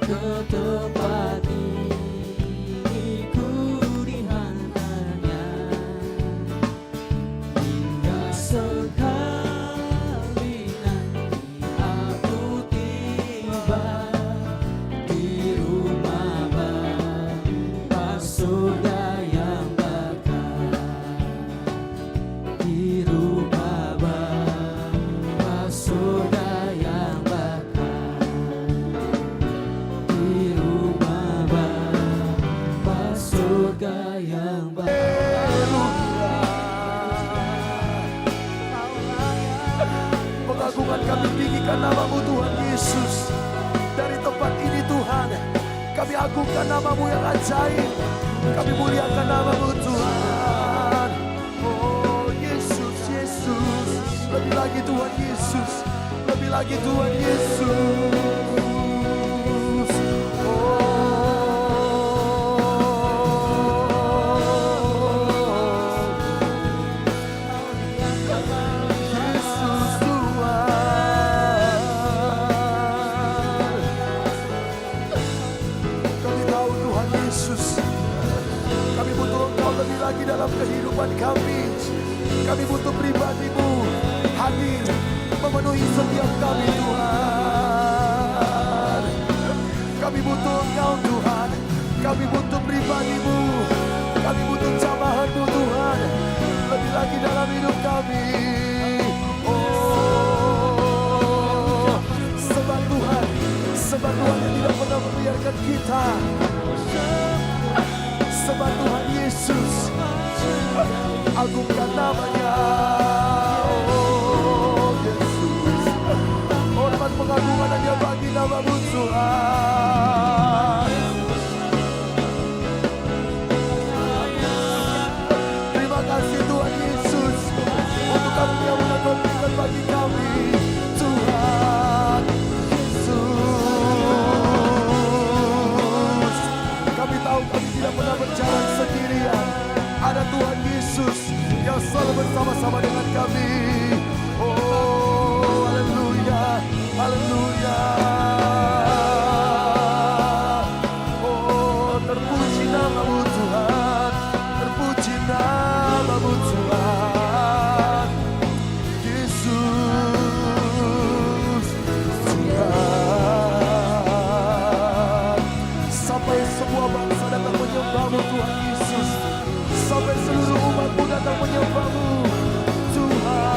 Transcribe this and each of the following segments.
ke tempat ini ku dihantarnya, hingga sekali nanti aku tiba di rumah Bapa surga yang bakal, di rumah Bapa surga yang bakal, di rumah Bapa surga yang Pengagungan kami tinggikan nama-Mu Tuhan Yesus. Dari tempat ini Tuhan, kami agungkan nama-Mu yang ajaib. Kami muliakan nama-Mu Tuhan. Oh Yesus, Yesus. Lebih lagi Tuhan Yesus. Lebih lagi Tuhan Yesus. Lagi dalam kehidupan kami, kami butuh pribadi-Mu hadir memenuhi setiap kami Tuhan. Kami butuh Engkau Tuhan, kami butuh pribadi-Mu, kami butuh jamahan-Mu Tuhan, lebih lagi dalam hidup kami. Oh, sebab Tuhan yang tidak pernah membiarkan kita. Sebab Tuhan Yesus, agungkan nama-Nya. Oh Yesus, hormat pengagungan hanya bagi nama-Mu Tuhan. Terima kasih Tuhan Yesus untuk kamu yang mengagunkan bagi kami Tuhan Yesus. Kami tahu kami tidak pernah berjalan sendirian. Ada Tuhan Yesus yang selalu bersama-sama dengan kami. Oh, haleluya, haleluya. Oh, terpuji nama-Mu Tuhan, terpuji nama-Mu Tuhan. Yesus, Tuhan. Sampai semua bangsa datang menyembah-Mu Tuhan Yesus. Sampai seluruh umat-Mu datang menyembah-Mu Tuhan.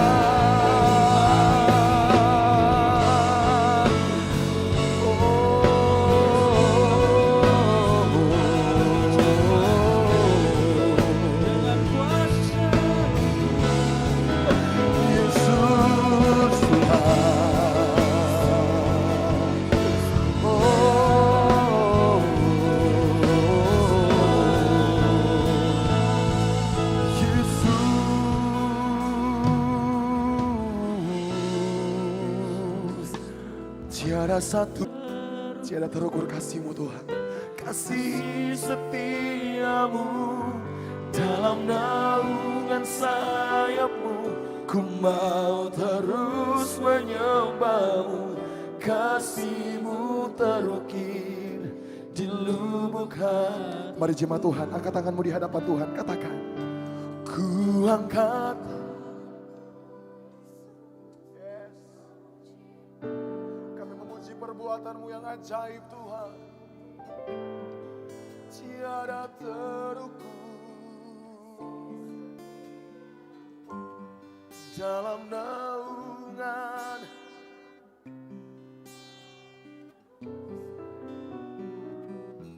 dengan kuasa Yesus Tuhan. Tiada satu, tiada terukur kasih-Mu Tuhan. Kasih setia-Mu dalam naungan sayap-Mu. Ku mau terus menyembah-Mu. Kasih-Mu terukir di lubuk hati. Mari jemaat Tuhan, angkat tanganmu di hadapan Tuhan. Katakan, ku angkat. Perbuatan-Mu yang ajaib Tuhan, tiada terukur dalam naungan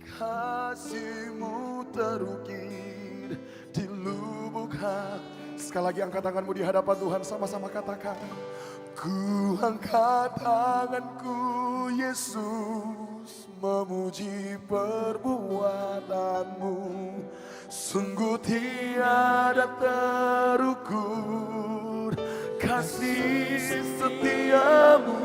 kasih-Mu terukir di lubuk hati. Sekali lagi angkat tanganmu di hadapan Tuhan, sama-sama katakan, ku angkat tanganku Yesus, memuji perbuatan-Mu. Sungguh tiada terukur kasih setia-Mu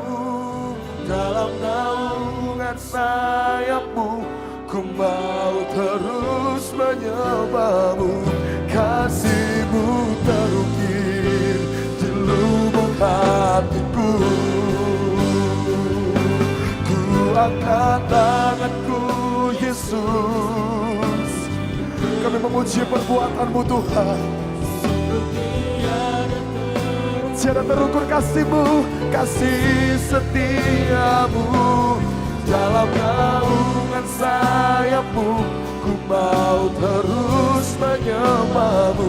dalam naungan sayap-Mu. Ku mau terus menyembah-Mu. Kasih-Mu terukir di lubuk hatiku. Ku angkat tanganku Yesus. Kami memuji perbuatan-Mu Tuhan. Tiada terukur kasih-Mu, kasih setia-Mu. Dalam naungan sayap-Mu, ku mau terus menyembah-Mu.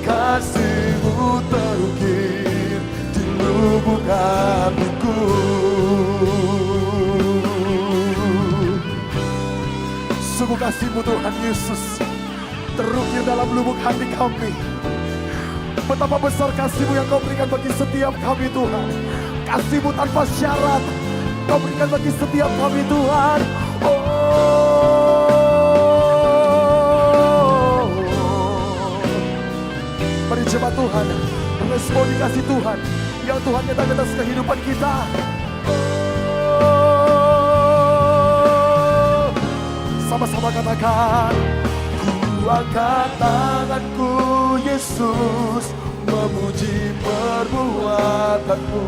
Kasih-Mu terukir di lubuk hatiku. Sungguh kasih-Mu Tuhan Yesus terukir dalam lubuk hati kami. Betapa besar kasih-Mu yang Kau berikan bagi setiap kami Tuhan. Kasih-Mu tanpa syarat Kau berikan bagi setiap kami Tuhan. Mari jemaat Tuhan responi kasih Tuhan yang Tuhan nyatakan atas kehidupan kita. Sama-sama katakan, ku angkat tanganku Yesus, memuji perbuatan-Mu.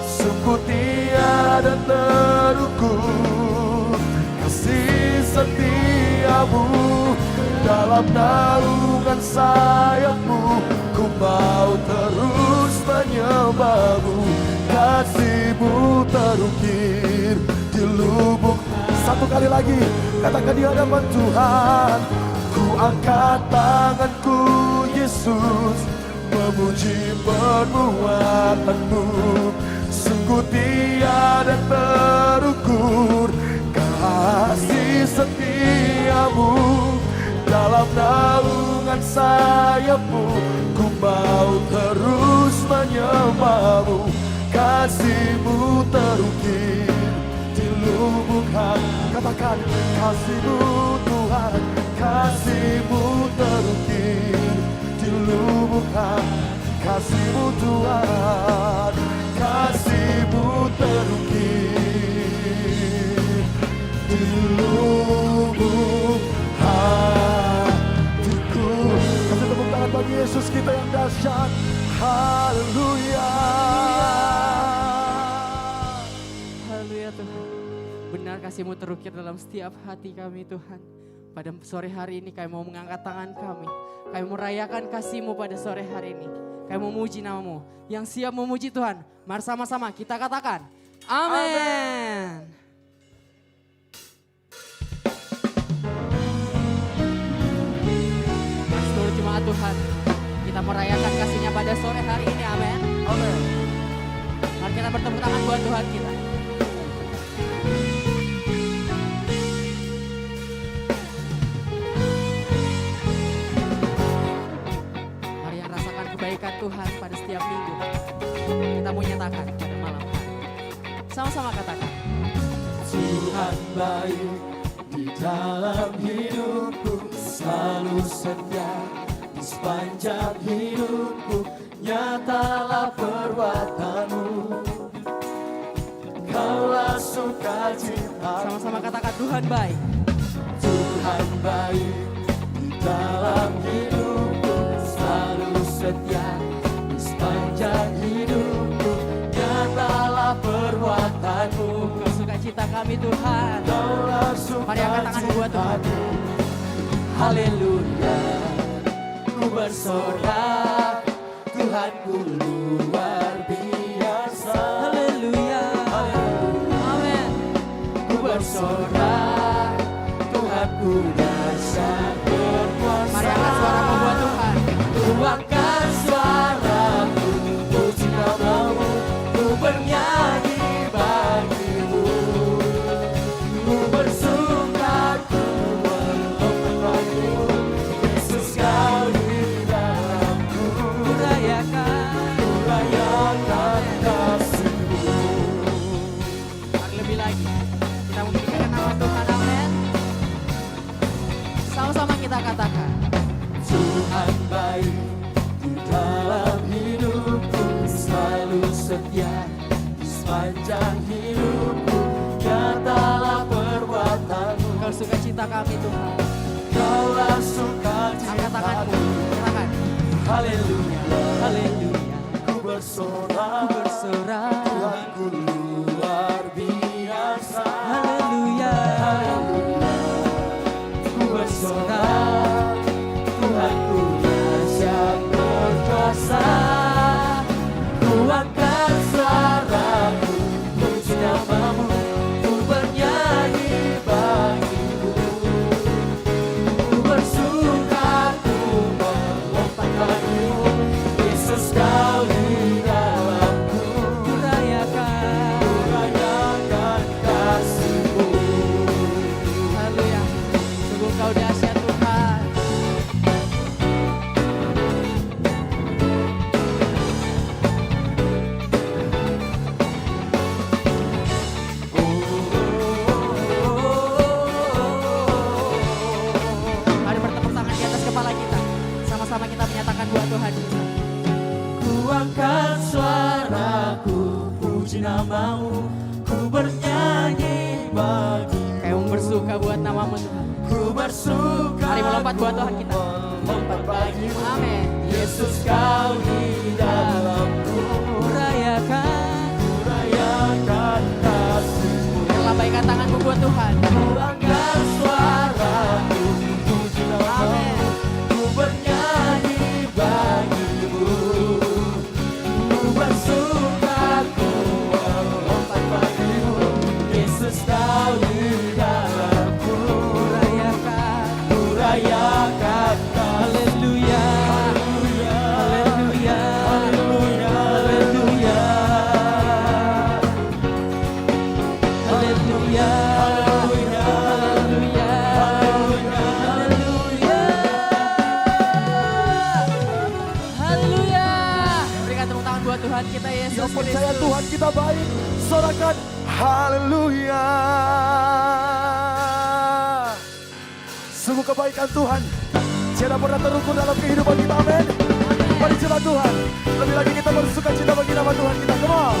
Sungguh tiada terukur kasih setia-Mu. Dalam naungan sayap-Mu, ku mau terus menyembah-Mu. Kasih-Mu terukir di lubuk. Satu kali lagi, katakan di hadapan Tuhan. Ku angkat tanganku Yesus, memuji perbuatan-Mu. Sungguh tiada terukur kasih setia-Mu. Dalam naungan sayap-Mu, ku mau terus menyembah-Mu. Kasih-Mu terukir di lubuk hati. Katakan, kasih-Mu Tuhan, kasih-Mu terukir di lubuk hati. Kasih-Mu Tuhan, kasih-Mu terukir di lubuk hatiku. Kasih tepuk tangan bagi Yesus kita yang dahsyat. Haleluya. Haleluya Tuhan. Benar kasih-Mu terukir dalam setiap hati kami Tuhan. Pada sore hari ini kami mau mengangkat tangan kami. Kami merayakan kasih-Mu pada sore hari ini. Kami memuji nama-Mu. Yang siap memuji Tuhan, mari sama-sama kita katakan, amin. Mari seluruh jemaat Tuhan, kita merayakan kasih-Nya pada sore hari ini, amin. Amin. Mari kita bertepuk tangan buat Tuhan kita. Kebaikan Tuhan pada setiap minggu kita mau nyatakan pada malam hari. Sama-sama katakan, Tuhan baik di dalam hidupku, selalu setia di sepanjang hidupku. Nyatalah perbuatan-Mu, Kaulah sukacita. Sama-sama katakan, Tuhan baik. Tuhan baik di dalam hidupku, selalu setia di sepanjang hidupku. Nyatalah perbuatan-Mu, Kau sukacita kami Tuhan. Kaulah Mari angkat tangan buat Tuhan. Haleluya, ku bersorak, Tuhanku luar biasa. Haleluya, amin. Ku bersorak, Tuhanku dahsyat berkuasa. Mari angkat suaramu buat Tuhan. Ku angkat suaraku, puji nama-Mu, ku bernyanyi bagi-Mu. Ku bersuka, ku melompat bagi-Mu. Yesus, Kau di dalamku. Ku rayakan kasih-Mu. Mari lebih lagi kita memikirkan nama Tuhan, amin. Sama-sama kita katakan, Tuhan baik di dalam hidupku, selalu setia di sepanjang hidupku. Nyatalah perbuatan-Mu, Kau sukacita kami Tuhan. Kaulah sukacita. Angkat tanganmu, katakan, Haleluya, haleluya. ku bersorak, Ku bersorak, Tuhanku luar biasa. bersuka buat namamu Tuhan. Ku bersuka. Mari melompat buat Tuhan kita. Melompat bagimu. Amin. Yesus kau di dalamku. Rayakan kasih-Mu. Lambaikan tanganmu buat Tuhan. Ku angkat suaraku, puji namamu. Amin. Ku bernyanyi bagimu. Ku bersuka, ku melompat bagimu. Yesus kau di dalamku. Ku rayakan Haleluya. Haleluya. Haleluya. Haleluya. Haleluya. Haleluya. Haleluya. Haleluya. Berikan tepuk tangan buat Tuhan kita Yesus Yang percaya Kristus. Tuhan kita baik, sorakan haleluya. Sungguh kebaikan Tuhan tiada pernah terukur dalam kehidupan kita, amin. Mari coba Tuhan, lebih lagi kita bersuka cita bagi nama Tuhan kita, come on.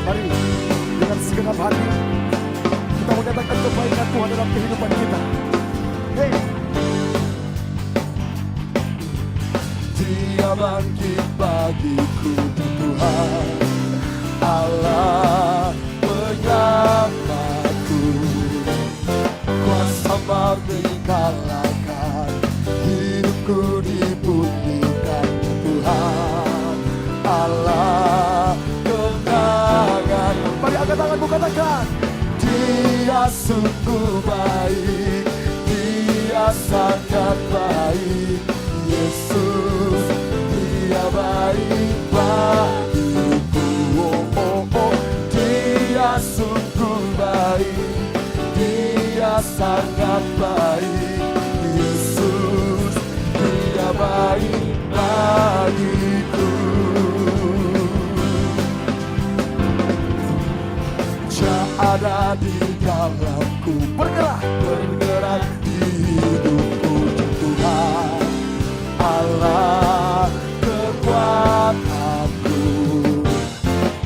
Mari dengan segenap hati kita menyatakan kebaikan Tuhan dalam kehidupan kita. Hey, Dia bangkit bagiku Tuhan Allah penyelamatku. Kuasa mati kalahkan, hidupku dipulihkan Tuhan Allah kemenangan. mari angkat tanganmu katakan. Dia sungguh baik, Dia sangat baik. Yesus, Dia baik bagiku. Oh, oh, oh. Dia sungguh baik, Dia sangat baik. Yesus, Dia baik bagiku. Ada di dalamku, bergerak di hidupku Tuhan Allah kekuatanku.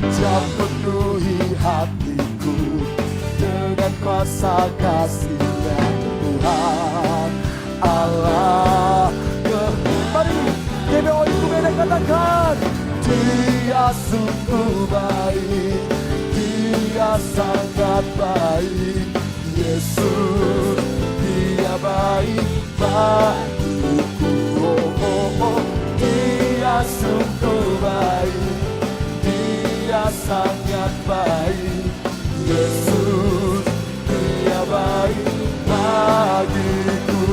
Dia penuhi hatiku dengan kuasa kasih-Nya Tuhan Allah Mari DBO itu beda katakan. Dia sungguh baik, Dia sangat baik. Yesus, Dia baik bagiku. Oh, oh, oh. Dia sungguh baik, Dia sangat baik. Yesus, Dia baik bagiku.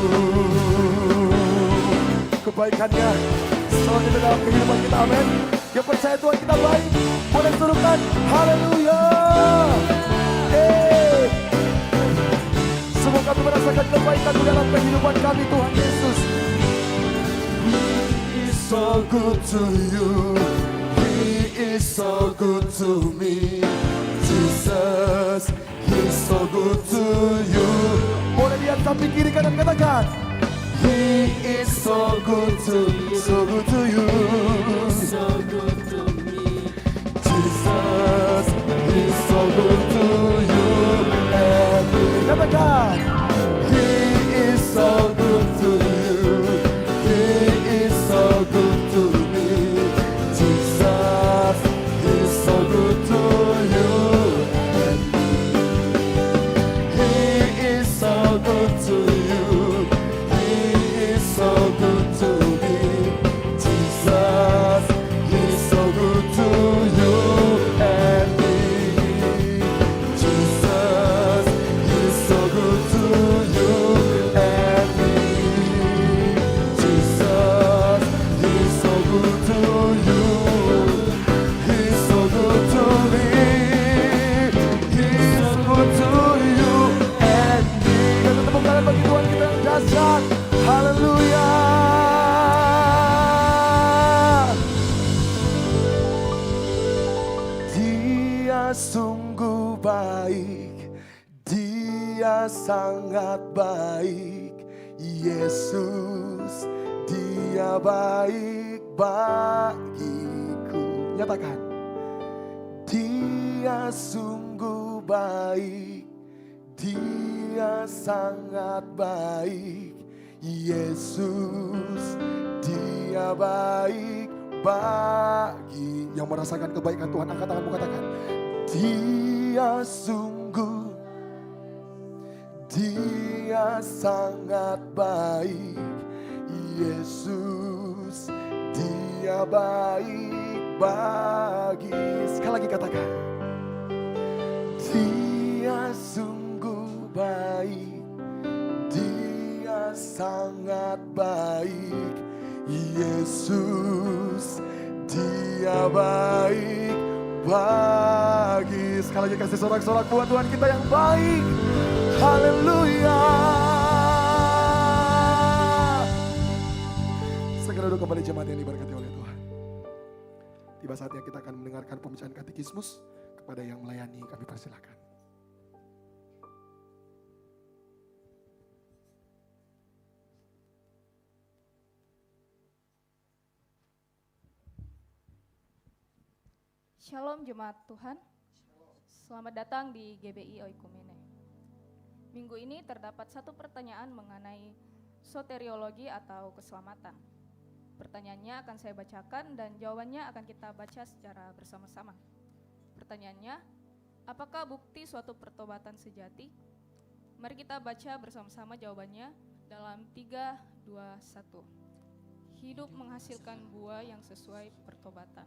Kebaikannya selalu ada dalam kehidupan kita, amin. Yang percaya Tuhan kita baik, boleh serukan haleluya. Semua kami merasakan kebaikan-Mu dalam kehidupan kami, Tuhan Yesus. He is so good to you. He is so good to me. Jesus, He's so good to you. Boleh lihat samping kiri kanan katakan. He is so good to you. So good to you. So good to me. Jesus, He's so good to you. Katakan. He is so good to you. He is so good to me. Jesus, He's so good to you and me. He is so good to you. He is so good to me. Jesus, He's so good to you and me. baik, Dia sangat baik. Yesus, Dia baik bagiku. Nyatakan, Dia sungguh baik, Dia sangat baik. Yesus, Dia baik bagi. Yang merasakan kebaikan Tuhan, angkat tanganmu, katakan, Dia sungguh, Dia sangat baik. Yesus, Dia baik bagi. Sekali lagi katakan, Dia sungguh baik, Dia sangat baik. Yesus, Dia baik bagi. Sekali lagi kasih sorak-sorak buat Tuhan kita yang baik. Haleluya. Segera duduk kembali jemaat yang diberkati oleh Tuhan. Tiba saatnya kita akan mendengarkan pembacaan katekismus. Kepada yang melayani kami persilakan. Shalom jemaat Tuhan, selamat datang di GBI Oikumene. Minggu ini terdapat satu pertanyaan mengenai soteriologi atau keselamatan. Pertanyaannya akan saya bacakan dan jawabannya akan kita baca secara bersama-sama. Pertanyaannya, apakah bukti suatu pertobatan sejati? Mari kita baca bersama-sama jawabannya dalam 3, 2, 1. Hidup menghasilkan buah yang sesuai pertobatan.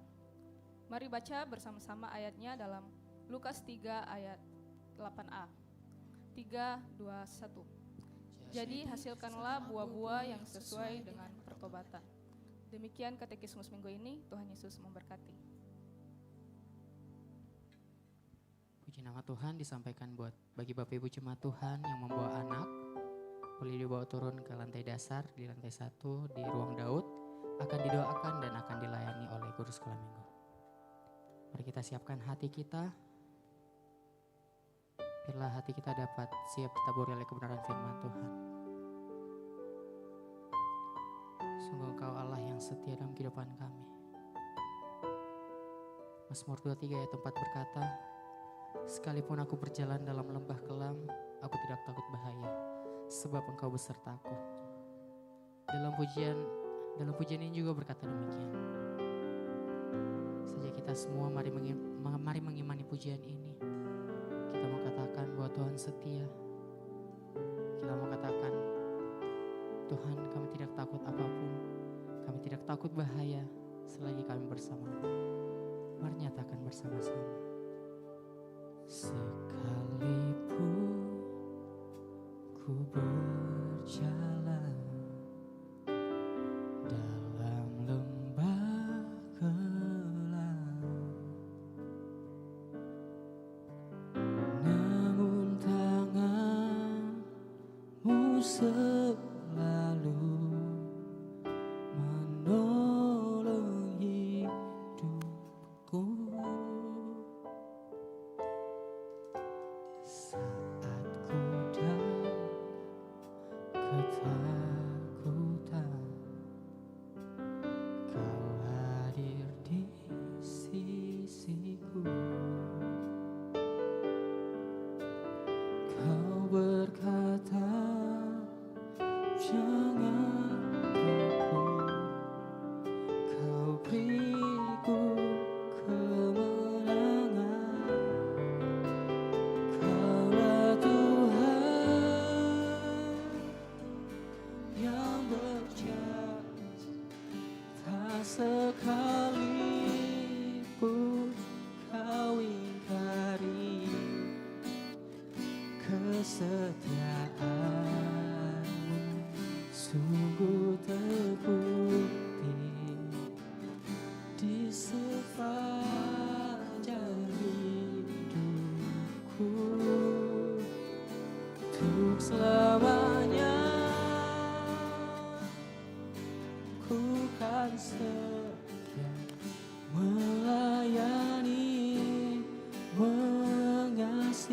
Mari baca bersama-sama ayatnya dalam Lukas 3 ayat 8a. 3, 2, 1. Jadi hasilkanlah buah-buah yang sesuai dengan pertobatan. Demikian katekismus minggu ini, Tuhan Yesus memberkati. Puji nama Tuhan disampaikan bagi Bapak Ibu jemaat Tuhan yang membawa anak. Boleh dibawa turun ke lantai dasar, di lantai 1 di ruang Daud. Akan didoakan dan akan dilayani oleh guru sekolah minggu. Mari kita siapkan hati kita. Biarlah hati kita dapat siap ditaburi oleh kebenaran firman Tuhan. Sungguh Engkau Allah yang setia dalam kehidupan kami. Mazmur 23 ayat 4 berkata, sekalipun aku berjalan dalam lembah kelam, aku tidak takut bahaya, sebab Engkau besertaku. Dalam pujian ini juga berkata demikian. Saja kita semua mari mengimani pujian ini. Kita mau katakan bahwa Tuhan setia. Kita mau katakan, Tuhan, kami tidak takut apapun. Kami tidak takut bahaya selagi kami bersama. Mari nyatakan bersama-sama. Sekalipun ku berjalan dalam lembah kelam, namun tangan-Mu selalu menolong hidupku. Saat ku dalam ketakutan, Kau hadir di sisiku. Kau berkata, jangan takut. Kau beriku kemenangan. Kaulah Tuhan yang berjanji, tak sekalipun Kau ingkari kesetiaan-Mu sungguh terbukti di sepanjang hidupku. Untuk selamanya ku kan setia melayani, mengasihi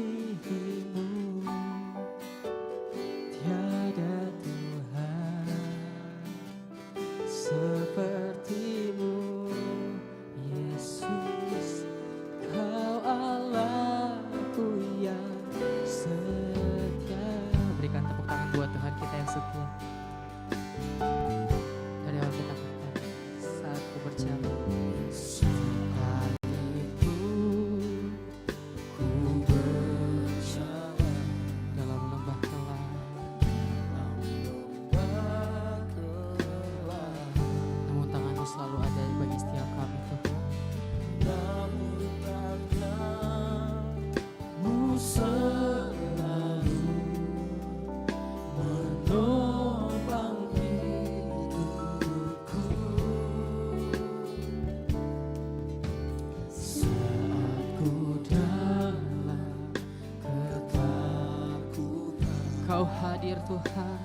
Kau hadir Tuhan.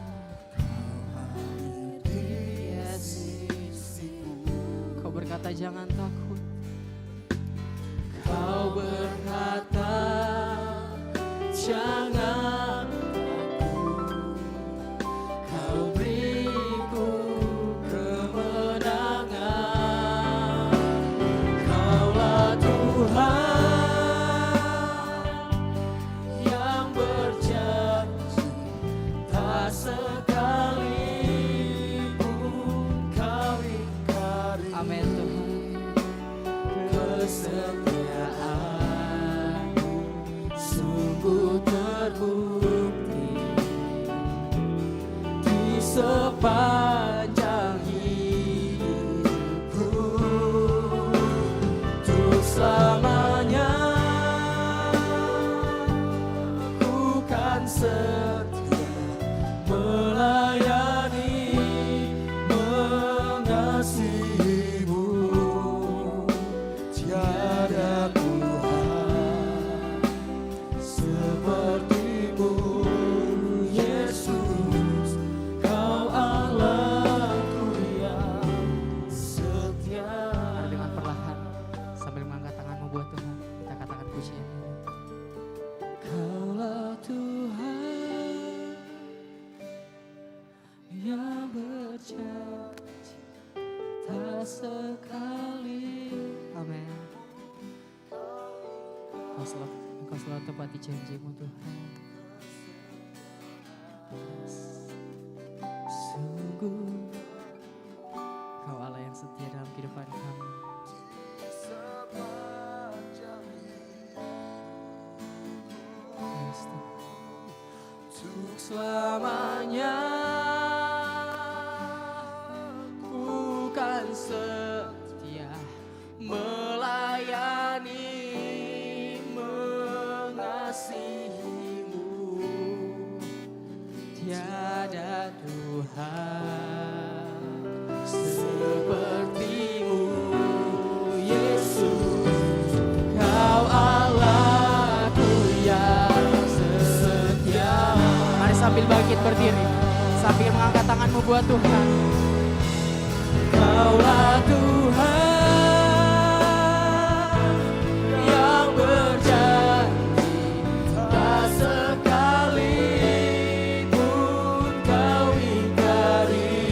Kau berkata jangan takut. Kau berkata jangan takut. Kau beriku kemenangan. Kaulah Tuhan yang berjanji, tak sekalipun kau ingkari. Amin Tuhan. Kesetiaan sungguh terbukti di sepanjang hidupku, untuk selamanya ku kan setia melayani, mengasihimu. Tiada Tuhan sepertimu, Yesus. Kau Allahku yang setia. Mari dengan perlahan sambil mengangkat tanganmu buat Tuhan, kita katakan pujian. Kaulah Tuhan yang berjanji, tak sekali. Amin. Engkau selalu tepati janjimu Tuhan. Sungguh Kau Allah yang setia dalam kehidupan kami. Yes, Tuhan. Untuk selamanya ku kan setia melayani, mengasihimu. Tiada Tuhan sepertimu, Yesus. Kau Allahku yang setia. Mari sambil bangkit berdiri, sambil mengangkat tanganmu buat Tuhan. Kaulah Tuhan yang berjanji, tak sekalipun kau ingkari.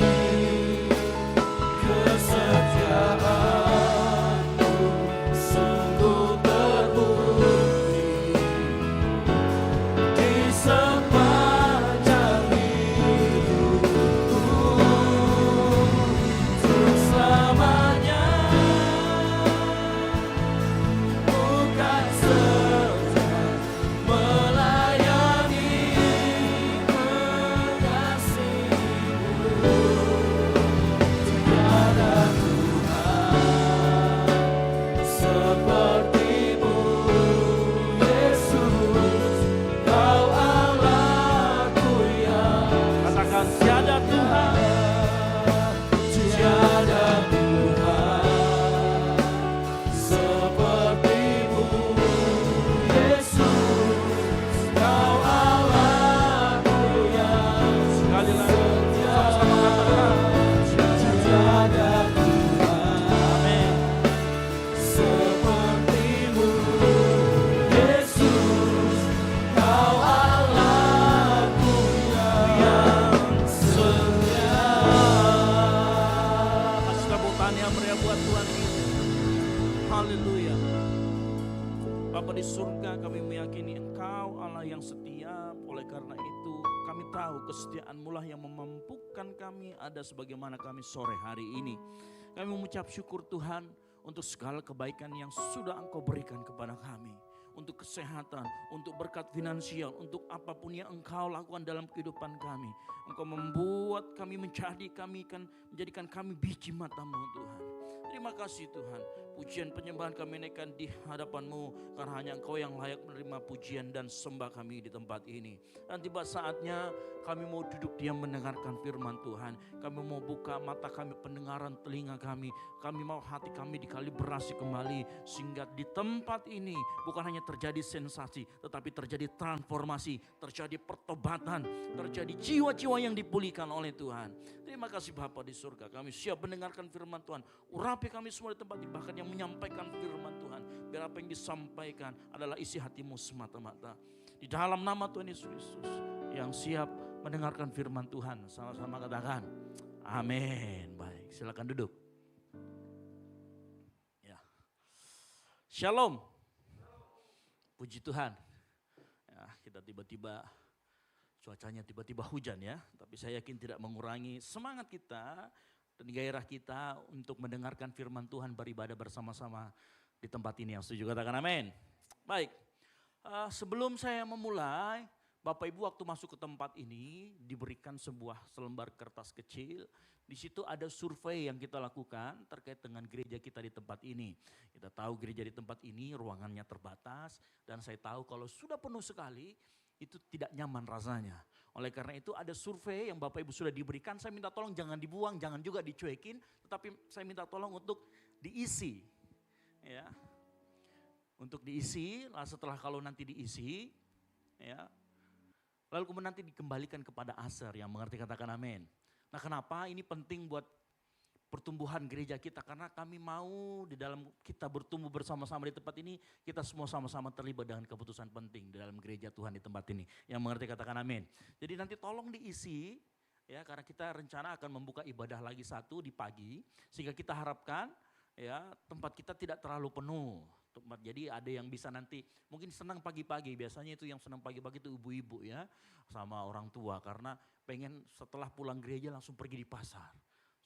Kesetiaanmu sungguh terbukti di sepanjang hidupku, untuk selamanya bukan setia melayani, mengasihimu. Tiada Tuhan sepertimu, Yesus. Kau Allahku yang Katakan tiada Tuhan, tiada Tuhan sepertimu, Yesus. Kau Allahku yang sekali lagi sama-sama katakan tiada Tuhan amin. sepertimu, Yesus. Kau Allahku yang setia. Kasih tepuk tangan yang meriah buat Tuhan kita. Haleluya. Bapa di surga, kami meyakini Engkau Allah yang setia. Oleh karena itu kami tahu kesetiaan-Mu lah yang memampukan kami ada sebagaimana kami sore hari ini. Kami mengucap syukur Tuhan untuk segala kebaikan yang sudah Engkau berikan kepada kami. Untuk kesehatan, untuk berkat finansial, untuk apapun yang Engkau lakukan dalam kehidupan kami. Engkau membuat kami menjadikan kami biji mata-Mu Tuhan. Jadi Terima kasih Tuhan. Pujian penyembahan kami naikkan di hadapan-Mu, karena hanya Engkau yang layak menerima pujian dan sembah kami di tempat ini. Dan tiba saatnya kami mau duduk diam mendengarkan firman Tuhan. Kami mau buka mata kami, pendengaran telinga kami. Kami mau hati kami dikalibrasi kembali, sehingga di tempat ini bukan hanya terjadi sensasi, tetapi terjadi transformasi, terjadi pertobatan, terjadi jiwa-jiwa yang dipulihkan oleh Tuhan. Terima kasih Bapa di surga, kami siap mendengarkan firman Tuhan. Urapi kami semua di tempat ini, bahkan yang menyampaikan firman Tuhan. Biar apa yang disampaikan adalah isi hati-Mu semata-mata. Di dalam nama Tuhan Yesus Kristus, yang siap mendengarkan firman Tuhan, sama-sama katakan amin. Baik, silakan duduk. Ya. Shalom. Puji Tuhan. Ya, kita tiba-tiba cuacanya tiba-tiba hujan ya, tapi saya yakin tidak mengurangi semangat kita dan gairah kita untuk mendengarkan firman Tuhan, beribadah bersama-sama di tempat ini. Yang setuju katakan amin. Baik, sebelum saya memulai, Bapak Ibu waktu masuk ke tempat ini diberikan sebuah selembar kertas kecil. Di situ ada survei yang kita lakukan terkait dengan gereja kita di tempat ini. Kita tahu gereja di tempat ini ruangannya terbatas, dan saya tahu kalau sudah penuh sekali itu tidak nyaman rasanya. Oleh karena itu ada survei yang Bapak Ibu sudah diberikan, saya minta tolong jangan dibuang, jangan juga dicuekin, tetapi saya minta tolong untuk diisi. Ya. Untuk diisi, setelah kalau nanti diisi, ya, lalu kemudian nanti dikembalikan kepada Aser yang mengerti, katakan amin. Nah, kenapa ini penting buat pertumbuhan gereja kita? Karena kami mau di dalam kita bertumbuh bersama-sama di tempat ini, kita semua sama-sama terlibat dengan keputusan penting di dalam gereja Tuhan di tempat ini. Yang mengerti katakan amin. Jadi nanti tolong diisi, ya, karena kita rencana akan membuka ibadah lagi satu di pagi, sehingga kita harapkan ya tempat kita tidak terlalu penuh. Jadi ada yang bisa nanti mungkin senang pagi-pagi, biasanya itu yang senang pagi-pagi itu ibu-ibu ya, sama orang tua, karena pengen setelah pulang gereja langsung pergi di pasar.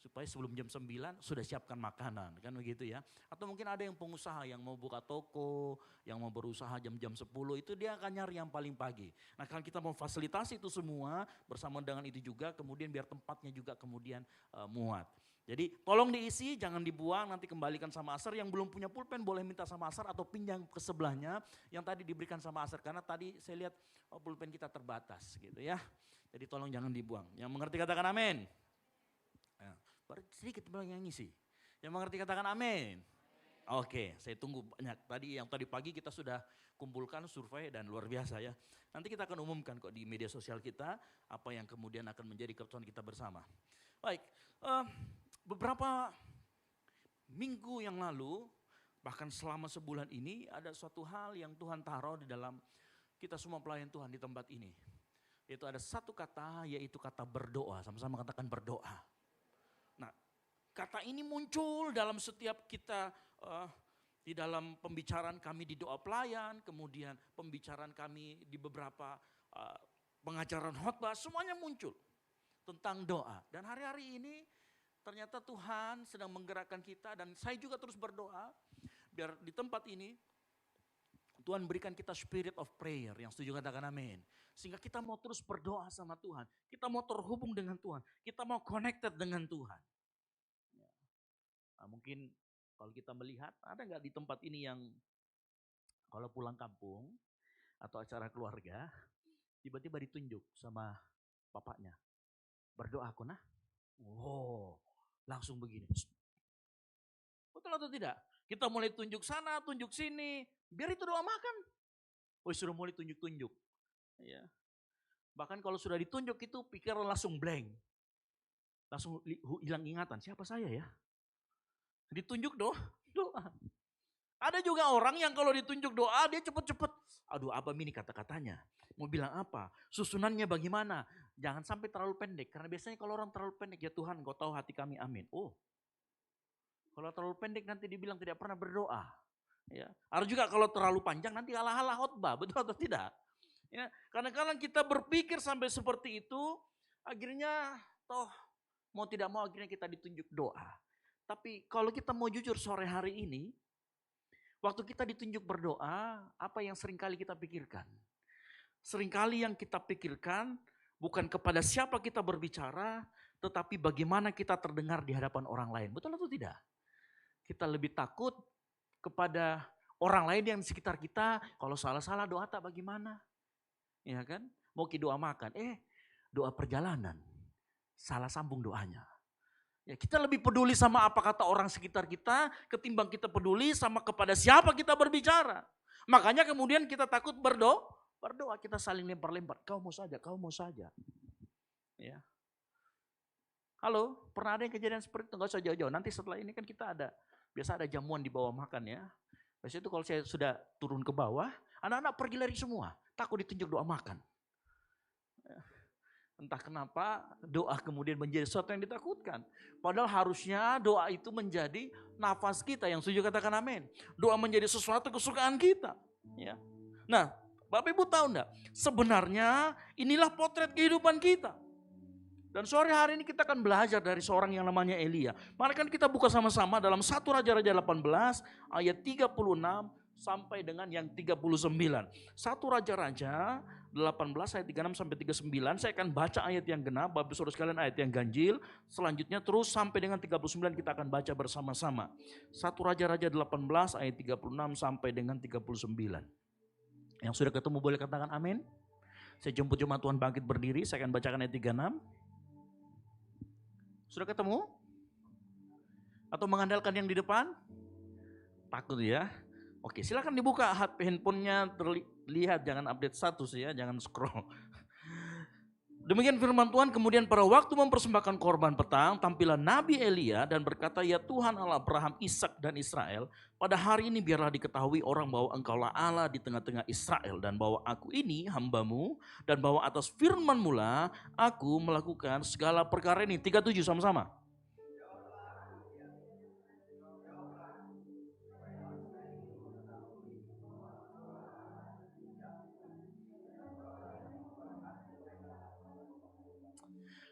Supaya sebelum jam 9 sudah siapkan makanan, kan begitu ya. Atau mungkin ada yang pengusaha yang mau buka toko, yang mau berusaha jam-jam 10, itu dia akan nyari yang paling pagi. Nah, kalau kita mau fasilitasi itu semua, bersama dengan itu juga kemudian biar tempatnya juga kemudian muat. Jadi tolong diisi, jangan dibuang, nanti kembalikan sama Aser. Yang belum punya pulpen boleh minta sama Aser atau pinjam ke sebelahnya yang tadi diberikan sama Aser. Karena tadi saya lihat pulpen kita terbatas gitu ya. Jadi tolong jangan dibuang. Yang mengerti katakan amin. Ya, baru sedikit yang ngisi. Yang mengerti katakan amin. Oke, saya tunggu banyak. Yang tadi pagi kita sudah kumpulkan survei dan luar biasa ya. Nanti kita akan umumkan kok di media sosial kita apa yang kemudian akan menjadi keputusan kita bersama. Baik, beberapa minggu yang lalu, bahkan selama sebulan ini ada suatu hal yang Tuhan taruh di dalam kita semua pelayan Tuhan di tempat ini. Yaitu ada satu kata, yaitu kata berdoa. Sama-sama katakan berdoa. Nah, kata ini muncul dalam setiap kita di dalam pembicaraan kami di doa pelayan, kemudian pembicaraan kami di beberapa pengajaran khotbah, semuanya muncul tentang doa. Dan hari-hari ini ternyata Tuhan sedang menggerakkan kita, dan saya juga terus berdoa biar di tempat ini Tuhan berikan kita spirit of prayer. Yang setuju katakan amin. Sehingga kita mau terus berdoa sama Tuhan, kita mau terhubung dengan Tuhan, kita mau connected dengan Tuhan. Nah, mungkin kalau kita melihat, ada nggak di tempat ini yang kalau pulang kampung atau acara keluarga, tiba-tiba ditunjuk sama bapaknya, berdoa aku nah. Wow, langsung begini. Betul atau tidak? Kita mulai tunjuk sana, tunjuk sini, biar itu doa makan. Oh, sudah mulai tunjuk-tunjuk. Ya. Bahkan kalau sudah ditunjuk itu pikiran langsung blank. Langsung hilang ingatan, siapa saya ya? Ditunjuk doa. Ada juga orang yang kalau ditunjuk doa dia cepet-cepet. Aduh, apa ini kata-katanya? Mau bilang apa? Susunannya bagaimana? Jangan sampai terlalu pendek. Karena biasanya kalau orang terlalu pendek, ya Tuhan Kau tahu hati kami, amin. Oh, kalau terlalu pendek nanti dibilang tidak pernah berdoa. Ya. Ada juga kalau terlalu panjang nanti halah-halah khotbah, betul atau tidak? Ya, kadang-kadang kita berpikir sampai seperti itu, akhirnya toh mau tidak mau akhirnya kita ditunjuk doa. Tapi kalau kita mau jujur sore hari ini, waktu kita ditunjuk berdoa, apa yang seringkali kita pikirkan? Seringkali yang kita pikirkan bukan kepada siapa kita berbicara, tetapi bagaimana kita terdengar di hadapan orang lain. Betul atau tidak? Kita lebih takut kepada orang lain yang di sekitar kita. Kalau salah-salah doa tak bagaimana. Ya kan? Mau doa makan. Doa perjalanan. Salah sambung doanya. Ya, kita lebih peduli sama apa kata orang sekitar kita ketimbang kita peduli sama kepada siapa kita berbicara. Makanya kemudian kita takut berdoa kita saling lempar-lempar. Kau mau saja, kau mau saja. Ya. Halo, pernah ada yang kejadian seperti itu? Enggak usah jauh-jauh. Nanti setelah ini kan kita biasa ada jamuan di bawah makan ya. Biasanya itu kalau saya sudah turun ke bawah, anak-anak pergi lari semua. Takut ditunjuk doa makan. Entah kenapa doa kemudian menjadi sesuatu yang ditakutkan. Padahal harusnya doa itu menjadi nafas kita. Yang setuju katakan amin. Doa menjadi sesuatu kesukaan kita. Ya. Nah, Bapak Ibu tahu enggak? Sebenarnya inilah potret kehidupan kita. Dan sore hari ini kita akan belajar dari seorang yang namanya Elia. Mari kan kita buka sama-sama dalam 1 Raja-Raja 18 ayat 36 sampai dengan yang 39. 1 Raja-Raja 18 ayat 36 sampai 39. Saya akan baca ayat yang genap, Bapak Saudara sekalian ayat yang ganjil. Selanjutnya terus sampai dengan 39 kita akan baca bersama-sama. 1 Raja-Raja 18 ayat 36 sampai dengan 39. Yang sudah ketemu boleh katakan amin. Saya jemput jemaat Tuhan bangkit berdiri, saya akan bacakan ayat 36. Sudah ketemu? Atau mengandalkan yang di depan? Takut ya? Oke, silakan dibuka handphonenya terlihat, jangan update status ya, jangan scroll. Demikian firman Tuhan. Kemudian pada waktu mempersembahkan korban petang, tampillah Nabi Elia dan berkata, ya Tuhan Allah Abraham, Ishak dan Israel, pada hari ini biarlah diketahui orang bahwa engkaulah Allah di tengah-tengah Israel, dan bahwa aku ini hambamu, dan bahwa atas firman-Mu lah aku melakukan segala perkara ini. 37 sama-sama.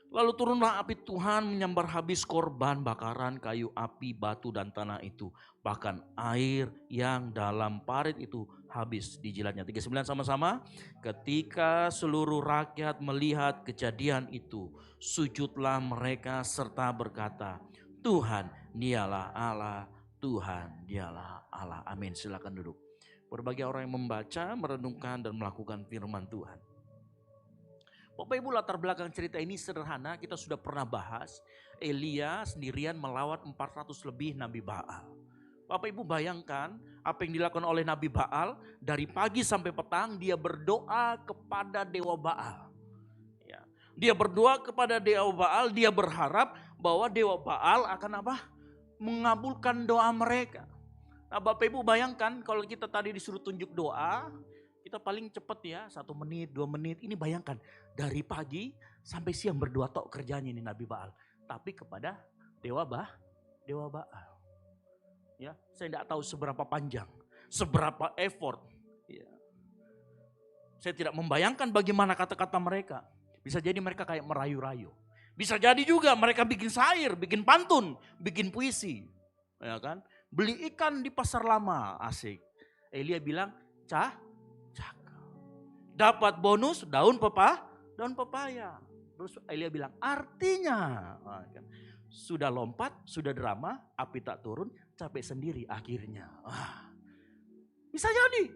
Lalu turunlah api Tuhan menyambar habis korban bakaran, kayu api, batu dan tanah itu. Bahkan air yang dalam parit itu habis dijilatnya. 39 sama-sama. Ketika seluruh rakyat melihat kejadian itu, sujudlah mereka serta berkata, Tuhan dialah Allah, Tuhan dialah Allah. Amin. Silakan duduk. Berbagai orang yang membaca, merenungkan dan melakukan firman Tuhan. Bapak Ibu, latar belakang cerita ini sederhana, kita sudah pernah bahas. Elia sendirian melawat 400 lebih Nabi Baal. Bapak Ibu bayangkan apa yang dilakukan oleh Nabi Baal, dari pagi sampai petang dia berdoa kepada Dewa Baal. Ya. Dia berdoa kepada Dewa Baal, dia berharap bahwa Dewa Baal akan apa? Mengabulkan doa mereka. Nah Bapak Ibu bayangkan kalau kita tadi disuruh tunjuk doa, kita paling cepat ya 1 menit, 2 menit. Ini bayangkan dari pagi sampai siang berdoa tok kerjanya ini Nabi Baal. Tapi kepada Dewa Baal. Ya, saya tidak tahu seberapa panjang, seberapa effort. Ya. Saya tidak membayangkan bagaimana kata-kata mereka. Bisa jadi mereka kayak merayu-rayu. Bisa jadi juga mereka bikin syair, bikin pantun, bikin puisi. Ya kan? Beli ikan di pasar lama, asik. Elia bilang, dapat bonus daun pepaya. Terus Elia bilang artinya sudah lompat, sudah drama, api tak turun, capek sendiri akhirnya. Bisa jadi.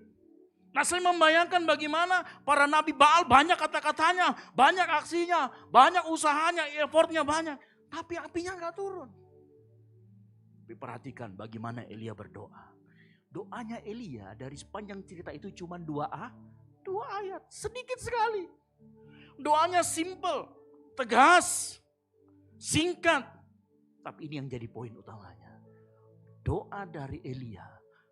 Nah saya membayangkan bagaimana para Nabi Baal banyak kata-katanya, banyak aksinya, banyak usahanya, effortnya banyak. Tapi apinya gak turun. Tapi perhatikan bagaimana Elia berdoa. Doanya Elia dari sepanjang cerita itu cuma 2 ayat, sedikit sekali. Doanya simple, tegas, singkat. Tapi ini yang jadi poin utamanya. Doa dari Elia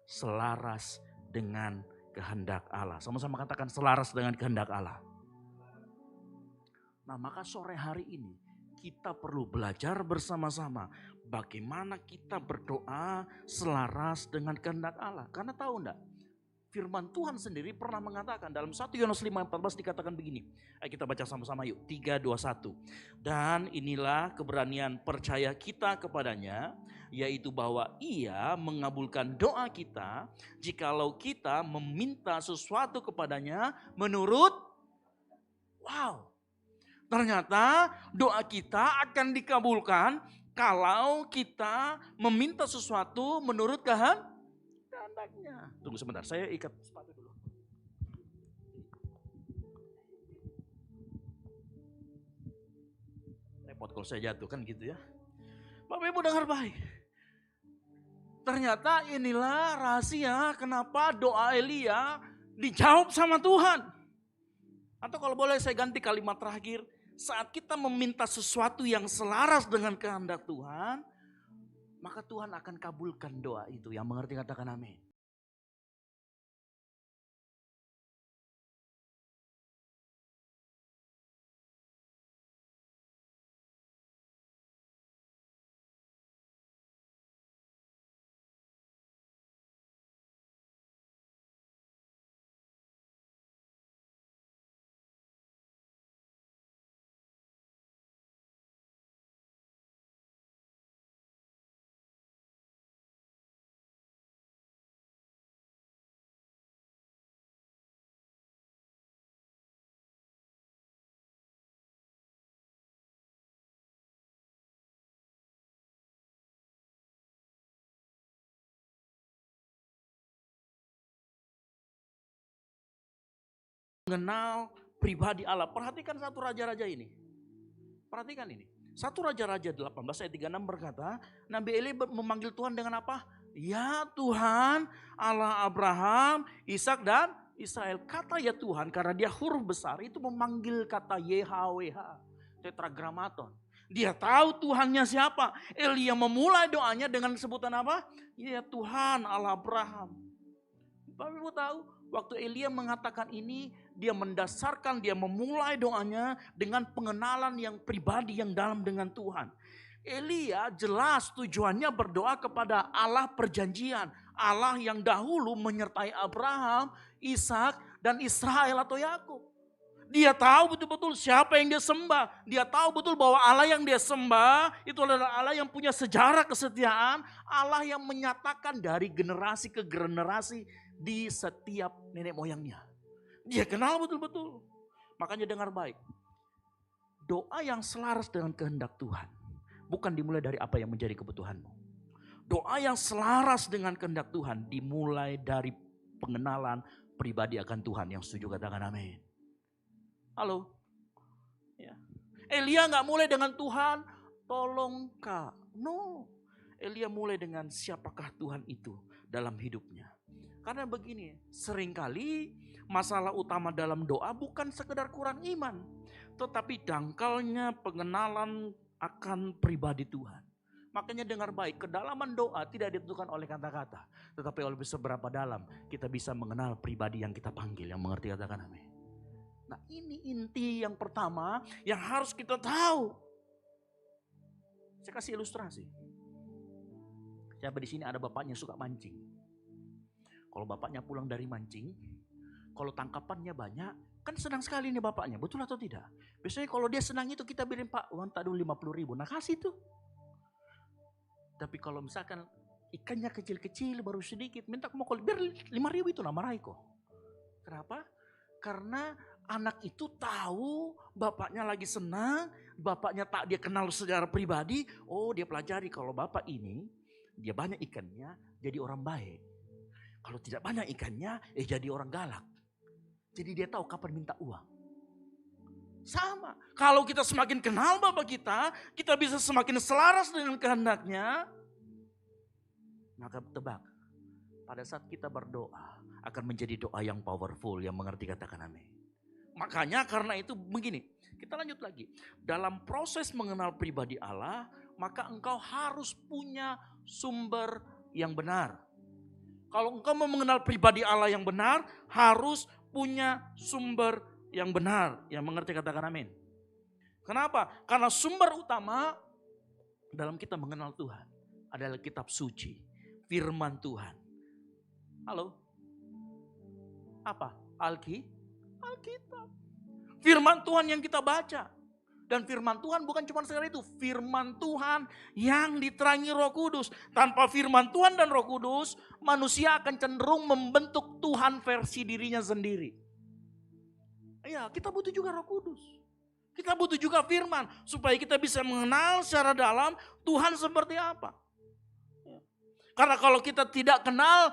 selaras dengan kehendak Allah. Sama-sama katakan selaras dengan kehendak Allah. Nah maka sore hari ini kita perlu belajar bersama-sama bagaimana kita berdoa selaras dengan kehendak Allah. Karena tahu enggak? Firman Tuhan sendiri pernah mengatakan dalam 1 Yohanes 5:14 dikatakan begini. Ayo kita baca sama-sama yuk. 3, 2, 1. Dan inilah keberanian percaya kita kepadanya, yaitu bahwa Ia mengabulkan doa kita jikalau kita meminta sesuatu kepadanya menurut ternyata doa kita akan dikabulkan kalau kita meminta sesuatu menurut kehendaknya. Tunggu sebentar, saya ikat sepatu dulu. Repot kalau saya jatuh kan gitu ya. Bapak Ibu dengar baik. Ternyata inilah rahasia kenapa doa Elia dijawab sama Tuhan. Atau kalau boleh saya ganti kalimat terakhir. Saat kita meminta sesuatu yang selaras dengan kehendak Tuhan, maka Tuhan akan kabulkan doa itu. Yang mengerti katakan amin. Mengenal pribadi Allah. Perhatikan satu raja-raja ini. Perhatikan ini. Satu Raja-Raja 18 ayat 36 berkata, Nabi Eli memanggil Tuhan dengan apa? Ya Tuhan, Allah Abraham, Ishak dan Israel. Kata ya Tuhan karena dia huruf besar itu memanggil kata YHWH, tetragramaton. Dia tahu Tuhannya siapa. Elia memulai doanya dengan sebutan apa? Ya Tuhan, Allah Abraham. Bapak Ibu tahu, waktu Elia mengatakan ini, dia mendasarkan, dia memulai doanya dengan pengenalan yang pribadi yang dalam dengan Tuhan. Elia jelas tujuannya berdoa kepada Allah perjanjian. Allah yang dahulu menyertai Abraham, Ishak dan Israel atau Yakub. Dia tahu betul-betul siapa yang dia sembah. Dia tahu betul bahwa Allah yang dia sembah itu adalah Allah yang punya sejarah kesetiaan. Allah yang menyatakan dari generasi ke generasi di setiap nenek moyangnya. Dia kenal betul-betul. Makanya dengar baik. Doa yang selaras dengan kehendak Tuhan bukan dimulai dari apa yang menjadi kebutuhanmu. Doa yang selaras dengan kehendak Tuhan dimulai dari pengenalan pribadi akan Tuhan. Yang setuju katakan amin. Halo. Ya. Elia gak mulai dengan Tuhan, tolong Kak. No. Elia mulai dengan siapakah Tuhan itu dalam hidupnya. Karena begini, seringkali masalah utama dalam doa bukan sekedar kurang iman. Tetapi dangkalnya pengenalan akan pribadi Tuhan. Makanya dengar baik, kedalaman doa tidak ditentukan oleh kata-kata. Tetapi oleh seberapa dalam kita bisa mengenal pribadi yang kita panggil. Yang mengerti katakan amin. Nah ini inti yang pertama yang harus kita tahu. Saya kasih ilustrasi. Siapa di sini ada bapaknya suka mancing. Kalau bapaknya pulang dari mancing, kalau tangkapannya banyak, kan senang sekali nih bapaknya, betul atau tidak? Biasanya kalau dia senang itu kita bilang, Pak, uang tak dulu 50.000, nah kasih tuh. Tapi kalau misalkan ikannya kecil-kecil baru sedikit, minta mau kalau biar 5.000 itu lah marahi kok. Kenapa? Karena anak itu tahu bapaknya lagi senang, bapaknya tak dia kenal secara pribadi, oh dia pelajari kalau bapak ini, dia banyak ikannya jadi orang baik. Kalau tidak banyak ikannya, jadi orang galak. Jadi dia tahu kapan minta uang. Sama, kalau kita semakin kenal Bapak kita bisa semakin selaras dengan kehendaknya. Maka tebak, pada saat kita berdoa, akan menjadi doa yang powerful, yang mengerti katakan amin. Makanya karena itu begini, kita lanjut lagi. Dalam proses mengenal pribadi Allah, maka engkau harus punya sumber yang benar. Kalau engkau mau mengenal pribadi Allah yang benar, harus punya sumber yang benar. Yang mengerti katakan amin. Kenapa? Karena sumber utama dalam kita mengenal Tuhan adalah kitab suci, firman Tuhan. Halo? Apa? Alkitab. Firman Tuhan yang kita baca. Dan firman Tuhan bukan cuma sekedar itu. Firman Tuhan yang diterangi Roh Kudus. Tanpa firman Tuhan dan Roh Kudus, manusia akan cenderung membentuk Tuhan versi dirinya sendiri. Ya, kita butuh juga Roh Kudus. Kita butuh juga firman supaya kita bisa mengenal secara dalam Tuhan seperti apa. Karena kalau kita tidak kenal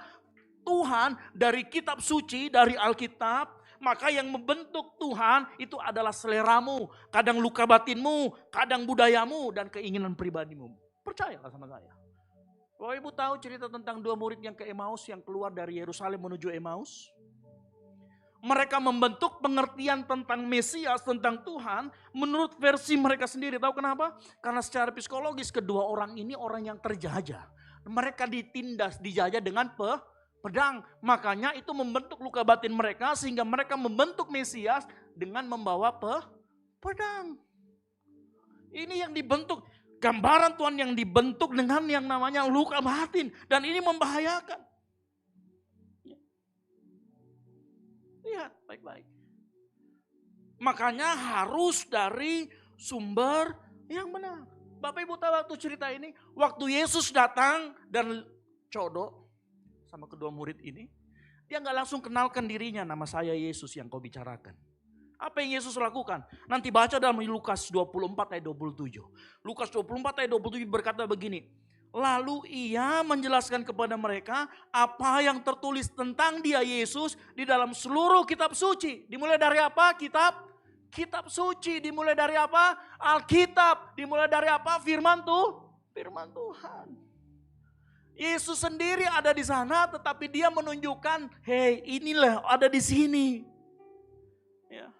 Tuhan dari kitab suci, dari Alkitab, maka yang membentuk Tuhan itu adalah seleramu, kadang luka batinmu, kadang budayamu, dan keinginan pribadimu. Percayalah sama saya. Bapak Ibu tahu cerita tentang dua murid yang ke Emmaus, yang keluar dari Yerusalem menuju Emmaus? Mereka membentuk pengertian tentang Mesias, tentang Tuhan, menurut versi mereka sendiri. Tahu kenapa? Karena secara psikologis kedua orang ini orang yang terjajah. Mereka ditindas, dijajah dengan pedang. Makanya itu membentuk luka batin mereka sehingga mereka membentuk Mesias dengan membawa pedang. Ini yang dibentuk, gambaran Tuhan yang dibentuk dengan yang namanya luka batin. Dan ini membahayakan. Lihat baik-baik. Makanya harus dari sumber yang benar. Bapak Ibu tahu waktu cerita ini, waktu Yesus datang dan codo sama kedua murid ini, dia nggak langsung kenalkan dirinya, nama saya Yesus yang kau bicarakan. Apa yang Yesus lakukan? Nanti baca dalam Lukas 24 ayat 27. Lukas 24 ayat 27 berkata begini, lalu ia menjelaskan kepada mereka apa yang tertulis tentang dia Yesus di dalam seluruh kitab suci. Dimulai dari apa? Kitab suci. Dimulai dari apa? Alkitab. Dimulai dari apa? Firman Tuhan. Yesus sendiri ada di sana tetapi dia menunjukkan, hey inilah ada di sini. Ya.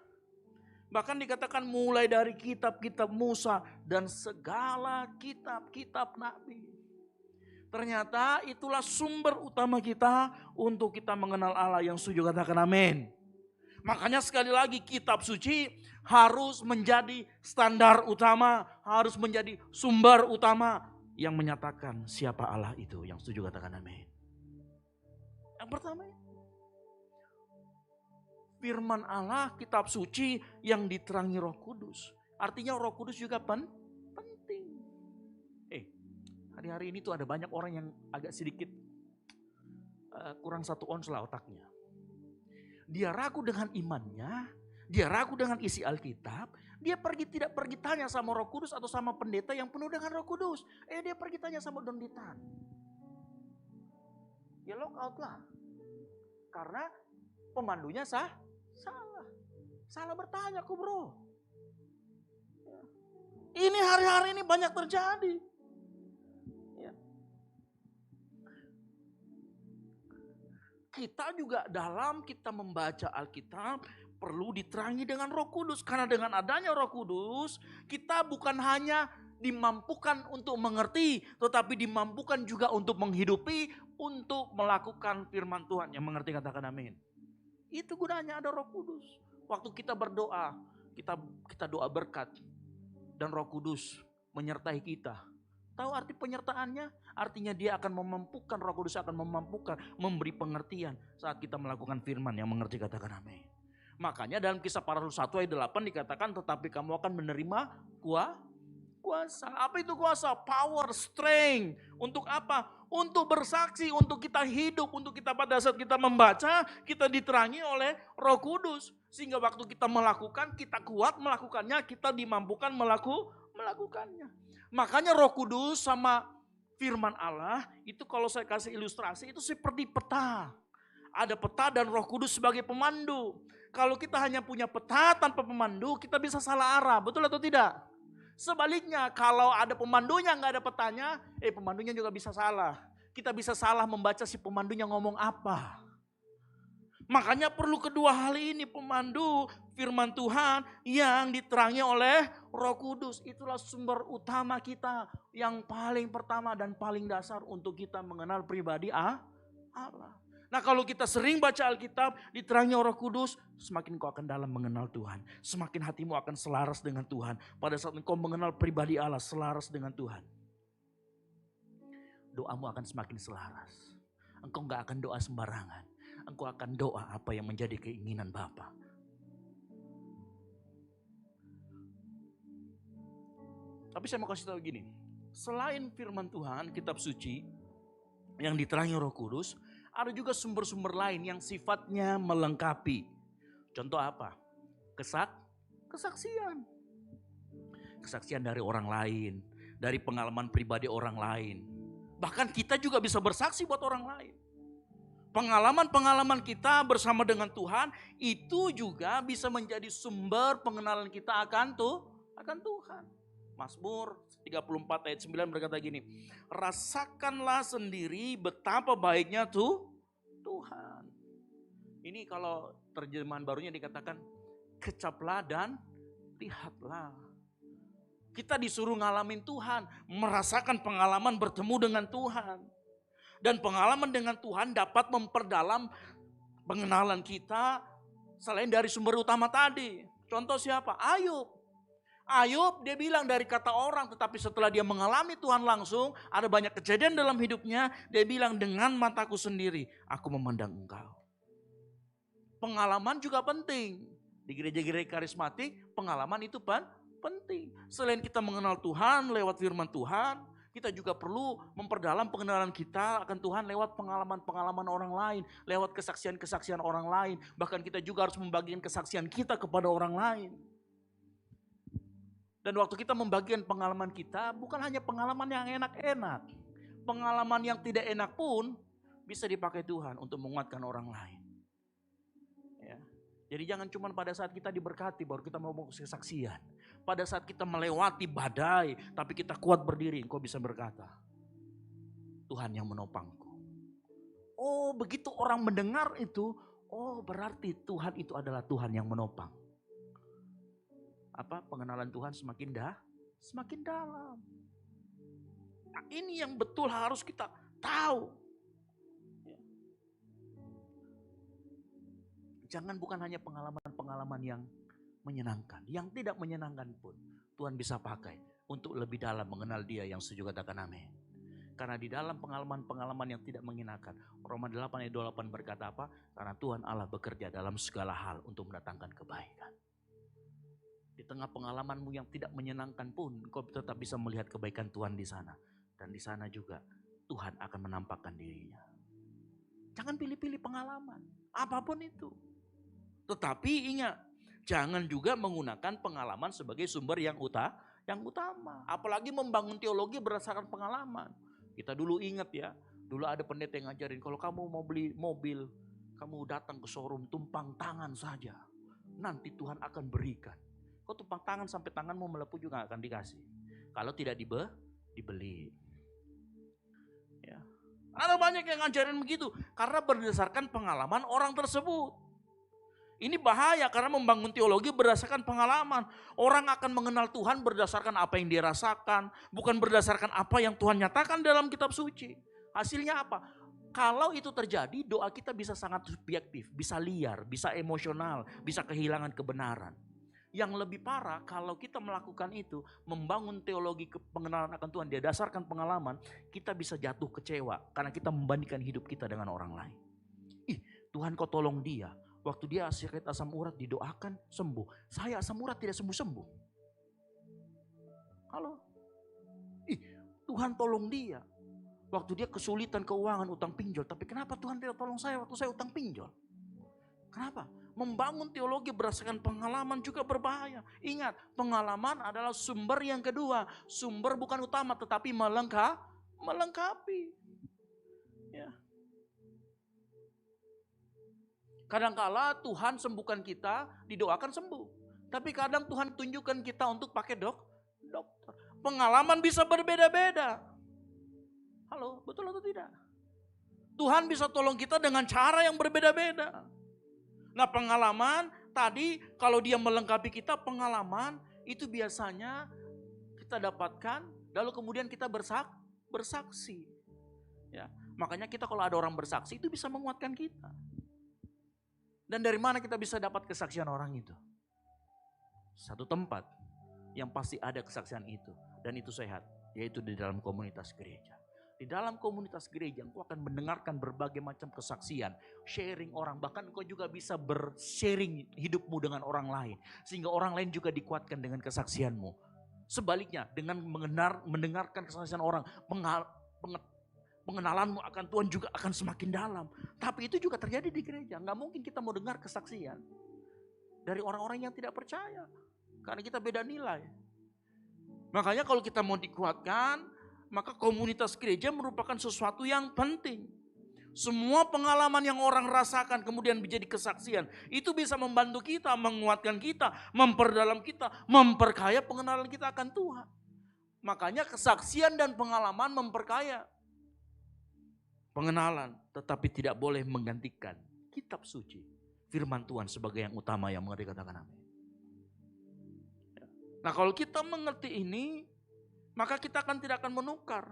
Bahkan dikatakan mulai dari kitab-kitab Musa dan segala kitab-kitab Nabi. Ternyata itulah sumber utama kita untuk kita mengenal Allah. Yang setuju katakan amin. Makanya sekali lagi kitab suci harus menjadi standar utama. Harus menjadi sumber utama yang menyatakan siapa Allah itu. Yang setuju katakan amin. Yang pertama, firman Allah, kitab suci yang diterangi Roh Kudus. Artinya Roh Kudus juga penting. Hari-hari ini tuh ada banyak orang yang agak sedikit kurang 1 ons lah otaknya. Dia ragu dengan imannya, dia ragu dengan isi Alkitab, dia tidak pergi tanya sama Roh Kudus atau sama pendeta yang penuh dengan Roh Kudus. Dia pergi tanya sama donditan. Ya lock out lah. Karena pemandunya salah. Salah bertanya kok bro. Ini hari-hari ini banyak terjadi. Kita juga dalam kita membaca Alkitab perlu diterangi dengan Roh Kudus. Karena dengan adanya Roh Kudus kita bukan hanya dimampukan untuk mengerti, tetapi dimampukan juga untuk menghidupi, untuk melakukan firman Tuhan. Yang mengerti katakan amin. Itu gunanya ada Roh Kudus. Waktu kita berdoa, kita doa berkat dan Roh Kudus menyertai kita. Tahu arti penyertaannya? Artinya dia akan memampukan, Roh Kudus akan memampukan, memberi pengertian saat kita melakukan firman. Yang mengerti katakan amin. Makanya dalam Kisah Para Rasul 1 ayat 8 dikatakan tetapi kamu akan menerima kuasa. Apa itu kuasa? Power, strength. Untuk apa? Untuk bersaksi, untuk kita hidup, untuk kita pada saat kita membaca, kita diterangi oleh Roh Kudus. Sehingga waktu kita melakukan, kita kuat melakukannya, kita dimampukan melakukannya. Makanya Roh Kudus sama firman Allah itu kalau saya kasih ilustrasi itu seperti peta. Ada peta dan Roh Kudus sebagai pemandu. Kalau kita hanya punya peta tanpa pemandu, kita bisa salah arah, betul atau tidak? Sebaliknya kalau ada pemandunya nggak ada petanya, pemandunya juga bisa salah. Kita bisa salah membaca si pemandunya ngomong apa. Makanya perlu kedua hal ini, pemandu firman Tuhan yang diterangi oleh Roh Kudus. Itulah sumber utama kita yang paling pertama dan paling dasar untuk kita mengenal pribadi Allah. Nah kalau kita sering baca Alkitab diterangi Roh Kudus, semakin kau akan dalam mengenal Tuhan. Semakin hatimu akan selaras dengan Tuhan. Pada saat engkau mengenal pribadi Allah selaras dengan Tuhan, doamu akan semakin selaras. Engkau gak akan doa sembarangan. Engkau akan doa apa yang menjadi keinginan Bapa. Tapi saya mau kasih tahu gini. Selain firman Tuhan, kitab suci yang diterangi Roh Kudus, ada juga sumber-sumber lain yang sifatnya melengkapi. Contoh apa? Kesaksian. kesaksian dari orang lain, dari pengalaman pribadi orang lain. Bahkan kita juga bisa bersaksi buat orang lain. Pengalaman-pengalaman kita bersama dengan Tuhan itu juga bisa menjadi sumber pengenalan kita akan Tuhan. Mazmur 34 ayat 9 berkata gini, rasakanlah sendiri betapa baiknya Tuhan. Ini kalau terjemahan barunya dikatakan, kecaplah dan lihatlah. Kita disuruh ngalamin Tuhan, merasakan pengalaman bertemu dengan Tuhan. Dan pengalaman dengan Tuhan dapat memperdalam pengenalan kita selain dari sumber utama tadi. Contoh siapa? Ayub. Ayub dia bilang dari kata orang, tetapi setelah dia mengalami Tuhan langsung, ada banyak kejadian dalam hidupnya, dia bilang dengan mataku sendiri, aku memandang Engkau. Pengalaman juga penting. Di gereja-gereja karismatik, pengalaman itu penting. Selain kita mengenal Tuhan lewat firman Tuhan, kita juga perlu memperdalam pengenalan kita akan Tuhan lewat pengalaman-pengalaman orang lain, lewat kesaksian-kesaksian orang lain. Bahkan kita juga harus membagikan kesaksian kita kepada orang lain. Dan waktu kita membagikan pengalaman kita, bukan hanya pengalaman yang enak-enak. Pengalaman yang tidak enak pun bisa dipakai Tuhan untuk menguatkan orang lain. Ya. Jadi jangan cuma pada saat kita diberkati baru kita mau kesaksian. Pada saat kita melewati badai, tapi kita kuat berdiri, engkau bisa berkata, Tuhan yang menopangku. Oh, begitu orang mendengar itu, oh berarti Tuhan itu adalah Tuhan yang menopang. Apa? Pengenalan Tuhan semakin dalam. Nah, ini yang betul harus kita tahu. Jangan bukan hanya pengalaman-pengalaman yang menyenangkan. Yang tidak menyenangkan pun Tuhan bisa pakai untuk lebih dalam mengenal Dia yang setuju katakan amin. Karena di dalam pengalaman-pengalaman yang tidak menyenangkan, Roma 8 ayat 28 berkata apa? Karena Tuhan Allah bekerja dalam segala hal untuk mendatangkan kebaikan. Di tengah pengalamanmu yang tidak menyenangkan pun, kau tetap bisa melihat kebaikan Tuhan di sana. Dan di sana juga Tuhan akan menampakkan dirinya. Jangan pilih-pilih pengalaman, apapun itu. Tetapi ingat, jangan juga menggunakan pengalaman sebagai sumber yang utama. Apalagi membangun teologi berdasarkan pengalaman. Kita dulu ingat ya, dulu ada pendeta yang ngajarin, kalau kamu mau beli mobil, kamu datang ke showroom tumpang tangan saja. Nanti Tuhan akan berikan. Kau tumpang tangan sampai tanganmu melepuh juga akan dikasih. Kalau tidak dibeli. Ya. Ada banyak yang ngajarin begitu. Karena berdasarkan pengalaman orang tersebut. Ini bahaya karena membangun teologi berdasarkan pengalaman. Orang akan mengenal Tuhan berdasarkan apa yang dia rasakan. Bukan berdasarkan apa yang Tuhan nyatakan dalam kitab suci. Hasilnya apa? Kalau itu terjadi doa kita bisa sangat subjektif. Bisa liar, bisa emosional, bisa kehilangan kebenaran. Yang lebih parah kalau kita melakukan itu, membangun teologi pengenalan akan Tuhan, dia dasarkan pengalaman, kita bisa jatuh kecewa karena kita membandingkan hidup kita dengan orang lain. Tuhan kau tolong dia, waktu dia sakit asam urat didoakan sembuh, saya asam urat tidak sembuh-sembuh. Halo? Tuhan tolong dia, waktu dia kesulitan keuangan utang pinjol, tapi kenapa Tuhan tidak tolong saya waktu saya utang pinjol? Kenapa? Membangun teologi berdasarkan pengalaman juga berbahaya. Ingat, pengalaman adalah sumber yang kedua. Sumber bukan utama tetapi melengkapi. Ya. Kadangkala Tuhan sembuhkan kita, didoakan sembuh. Tapi kadang Tuhan tunjukkan kita untuk pakai dokter. Pengalaman bisa berbeda-beda. Halo, betul atau tidak? Tuhan bisa tolong kita dengan cara yang berbeda-beda. Nah pengalaman tadi kalau dia melengkapi kita, pengalaman itu biasanya kita dapatkan lalu kemudian kita bersaksi. Ya, makanya kita kalau ada orang bersaksi itu bisa menguatkan kita. Dan dari mana kita bisa dapat kesaksian orang itu? Satu tempat yang pasti ada kesaksian itu dan itu sehat, yaitu di dalam komunitas gereja. Di dalam komunitas gereja engkau akan mendengarkan berbagai macam kesaksian, sharing orang, bahkan engkau juga bisa bersharing hidupmu dengan orang lain. Sehingga orang lain juga dikuatkan dengan kesaksianmu. Sebaliknya dengan mendengarkan kesaksian orang, pengenalanmu akan Tuhan juga akan semakin dalam. Tapi itu juga terjadi di gereja, gak mungkin kita mau dengar kesaksian dari orang-orang yang tidak percaya. Karena kita beda nilai. Makanya kalau kita mau dikuatkan, maka komunitas gereja merupakan sesuatu yang penting. Semua pengalaman yang orang rasakan kemudian menjadi kesaksian. Itu bisa membantu kita, menguatkan kita, memperdalam kita, memperkaya pengenalan kita akan Tuhan. Makanya kesaksian dan pengalaman memperkaya pengenalan. Tetapi tidak boleh menggantikan kitab suci, firman Tuhan sebagai yang utama yang mengerti katakan amin. Nah kalau kita mengerti ini, maka kita tidak akan menukar.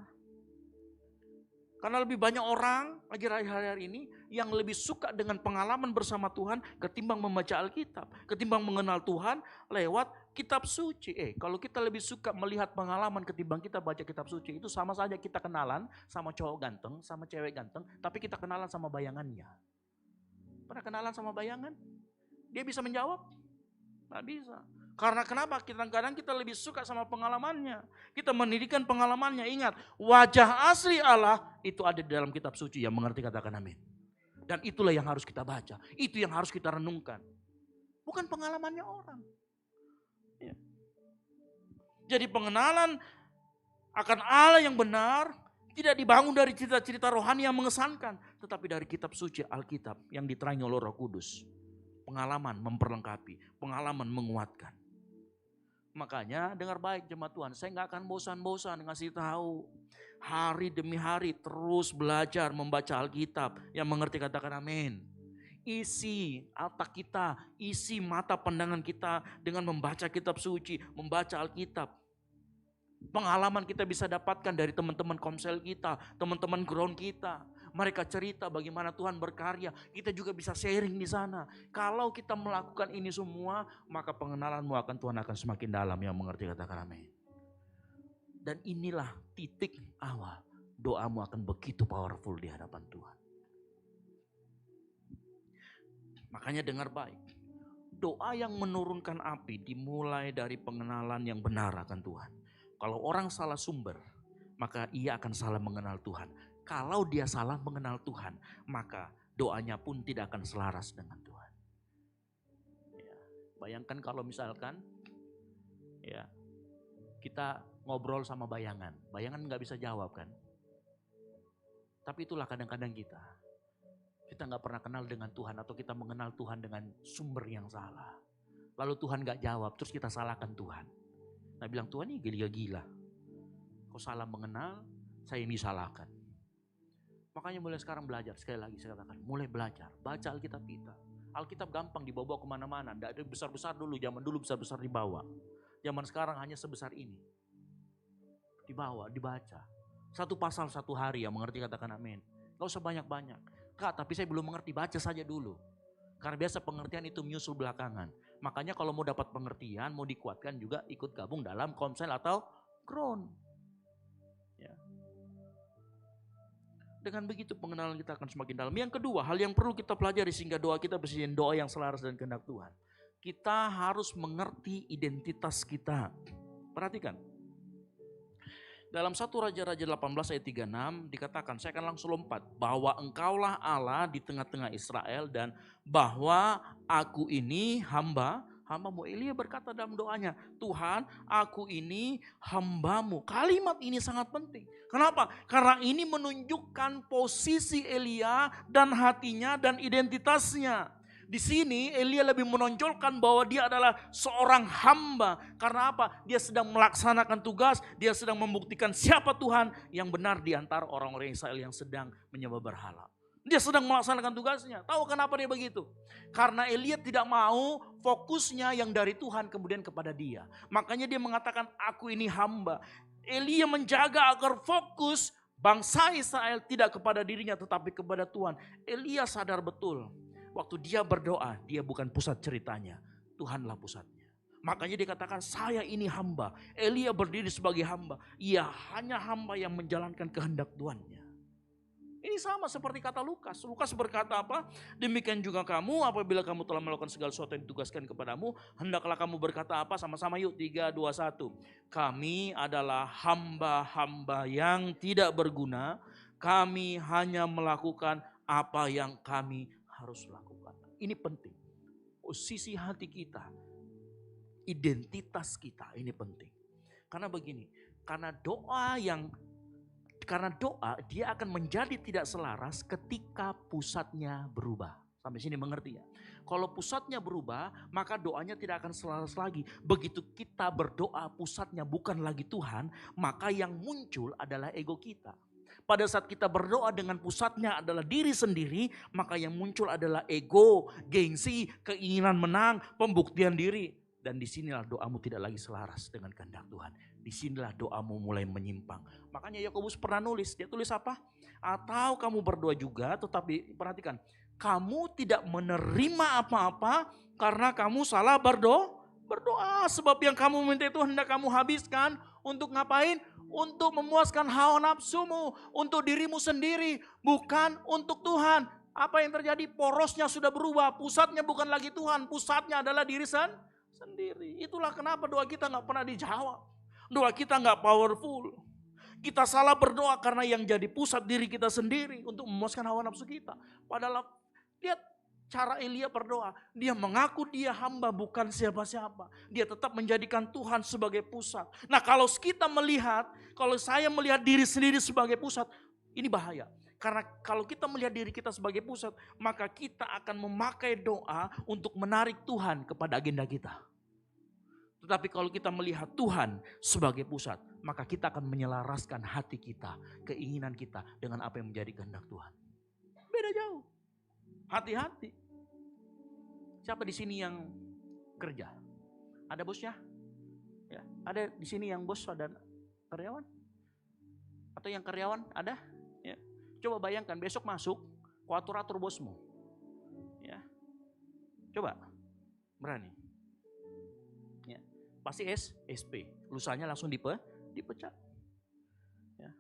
Karena lebih banyak orang lagi hari-hari ini yang lebih suka dengan pengalaman bersama Tuhan ketimbang membaca Alkitab. Ketimbang mengenal Tuhan lewat kitab suci. Kalau kita lebih suka melihat pengalaman ketimbang kita baca kitab suci, itu sama saja kita kenalan sama cowok ganteng, sama cewek ganteng, tapi kita kenalan sama bayangannya. Pernah kenalan sama bayangan? Dia bisa menjawab? Nggak bisa. Karena kenapa? Kadang-kadang kita lebih suka sama pengalamannya. Kita mendirikan pengalamannya. Ingat, wajah asli Allah itu ada di dalam kitab suci. Yang mengerti katakan amin. Dan itulah yang harus kita baca. Itu yang harus kita renungkan. Bukan pengalamannya orang. Ya. Jadi pengenalan akan Allah yang benar tidak dibangun dari cerita-cerita rohani yang mengesankan. Tetapi dari kitab suci Alkitab yang diterangi oleh Roh Kudus. Pengalaman memperlengkapi, pengalaman menguatkan. Makanya dengar baik jemaat Tuhan, saya nggak akan bosan-bosan ngasih tahu. Hari demi hari terus belajar membaca Alkitab. Yang mengerti katakan amin. Isi otak kita, isi mata pandangan kita dengan membaca kitab suci, membaca Alkitab. Pengalaman kita bisa dapatkan dari teman-teman komsel kita, teman-teman ground kita. Mereka cerita bagaimana Tuhan berkarya, kita juga bisa sharing di sana. Kalau kita melakukan ini semua, maka pengenalanmu akan Tuhan akan semakin dalam. Yang mengerti katakan amin. Dan inilah titik awal doamu akan begitu powerful di hadapan Tuhan. Makanya dengar baik, doa yang menurunkan api dimulai dari pengenalan yang benar akan Tuhan. Kalau orang salah sumber, maka ia akan salah mengenal Tuhan. Kalau dia salah mengenal Tuhan, maka doanya pun tidak akan selaras dengan Tuhan. Ya, bayangkan kalau misalkan ya kita ngobrol sama bayangan nggak bisa jawab kan. Tapi itulah kadang-kadang kita nggak pernah kenal dengan Tuhan atau kita mengenal Tuhan dengan sumber yang salah. Lalu Tuhan nggak jawab, terus kita salahkan Tuhan. Nah bilang Tuhan ini gila-gila. Kau salah mengenal, saya yang disalahkan. Makanya mulai sekarang belajar, sekali lagi saya katakan, mulai belajar, baca Alkitab kita. Alkitab gampang dibawa kemana-mana, tidak ada besar-besar dulu, zaman dulu besar-besar dibawa. Zaman sekarang hanya sebesar ini. Dibawa, dibaca. Satu pasal satu hari yang mengerti katakan amin. Gak usah banyak-banyak. Kak, tapi saya belum mengerti, baca saja dulu. Karena biasa pengertian itu menyusul belakangan. Makanya kalau mau dapat pengertian, mau dikuatkan juga ikut gabung dalam komsel atau ground. Ya. Dengan begitu pengenalan kita akan semakin dalam. Yang kedua, hal yang perlu kita pelajari sehingga doa kita bisa jadi doa yang selaras dan kehendak Tuhan. Kita harus mengerti identitas kita. Perhatikan. Dalam 1 Raja-Raja 18 ayat 36 dikatakan, saya akan langsung lompat. Bahwa engkaulah Allah di tengah-tengah Israel dan bahwa aku ini hambamu. Elia berkata dalam doanya, Tuhan aku ini hambamu. Kalimat ini sangat penting. Kenapa? Karena ini menunjukkan posisi Elia dan hatinya dan identitasnya. Di sini Elia lebih menonjolkan bahwa dia adalah seorang hamba. Karena apa? Dia sedang melaksanakan tugas, dia sedang membuktikan siapa Tuhan yang benar di antara orang-orang Israel yang sedang menyembah berhala. Dia sedang melaksanakan tugasnya. Tahu kenapa dia begitu? Karena Elia tidak mau fokusnya yang dari Tuhan kemudian kepada dia. Makanya dia mengatakan aku ini hamba. Elia menjaga agar fokus bangsa Israel tidak kepada dirinya tetapi kepada Tuhan. Elia sadar betul. Waktu dia berdoa, dia bukan pusat ceritanya. Tuhanlah pusatnya. Makanya dikatakan saya ini hamba. Elia berdiri sebagai hamba. Ia hanya hamba yang menjalankan kehendak Tuhannya. Ini sama seperti kata Lukas. Lukas berkata apa? Demikian juga kamu apabila kamu telah melakukan segala sesuatu yang ditugaskan kepadamu. Hendaklah kamu berkata apa? Sama-sama yuk 3, 2, 1. Kami adalah hamba-hamba yang tidak berguna. Kami hanya melakukan apa yang kami harus lakukan. Ini penting. Posisi hati kita, identitas kita ini penting. Karena begini, karena doa dia akan menjadi tidak selaras ketika pusatnya berubah. Sampai sini mengerti ya? Kalau pusatnya berubah, maka doanya tidak akan selaras lagi. Begitu kita berdoa pusatnya bukan lagi Tuhan, maka yang muncul adalah ego kita. Pada saat kita berdoa dengan pusatnya adalah diri sendiri, maka yang muncul adalah ego, gengsi, keinginan menang, pembuktian diri. Dan disinilah doamu tidak lagi selaras dengan kehendak Tuhan. Disinilah doamu mulai menyimpang. Makanya Yakobus pernah nulis, dia tulis apa? Atau kamu berdoa juga, tetapi perhatikan, kamu tidak menerima apa-apa karena kamu salah berdoa. Sebab yang kamu minta itu hendak kamu habiskan untuk ngapain? Untuk memuaskan hawa nafsumu, untuk dirimu sendiri, bukan untuk Tuhan. Apa yang terjadi? Porosnya sudah berubah, pusatnya bukan lagi Tuhan, pusatnya adalah diri sendiri. Itulah kenapa doa kita gak pernah dijawab. Doa kita gak powerful. Kita salah berdoa karena yang jadi pusat diri kita sendiri untuk memuaskan hawa nafsu kita. Padahal lihat cara Elia berdoa. Dia mengaku dia hamba bukan siapa-siapa. Dia tetap menjadikan Tuhan sebagai pusat. Nah kalau kita melihat, kalau saya melihat diri sendiri sebagai pusat, ini bahaya. Karena kalau kita melihat diri kita sebagai pusat, maka kita akan memakai doa untuk menarik Tuhan kepada agenda kita. Tetapi kalau kita melihat Tuhan sebagai pusat, maka kita akan menyelaraskan hati kita, keinginan kita dengan apa yang menjadi kehendak Tuhan. Beda jauh. Hati-hati. Siapa di sini yang kerja? Ada bosnya? Ya, ada di sini yang bos ada karyawan? Atau yang karyawan ada? Ya. Coba bayangkan besok masuk, kau atur bosmu. Ya. Coba, berani. Ya. Pasti SP, lusanya langsung dipecat. Ya.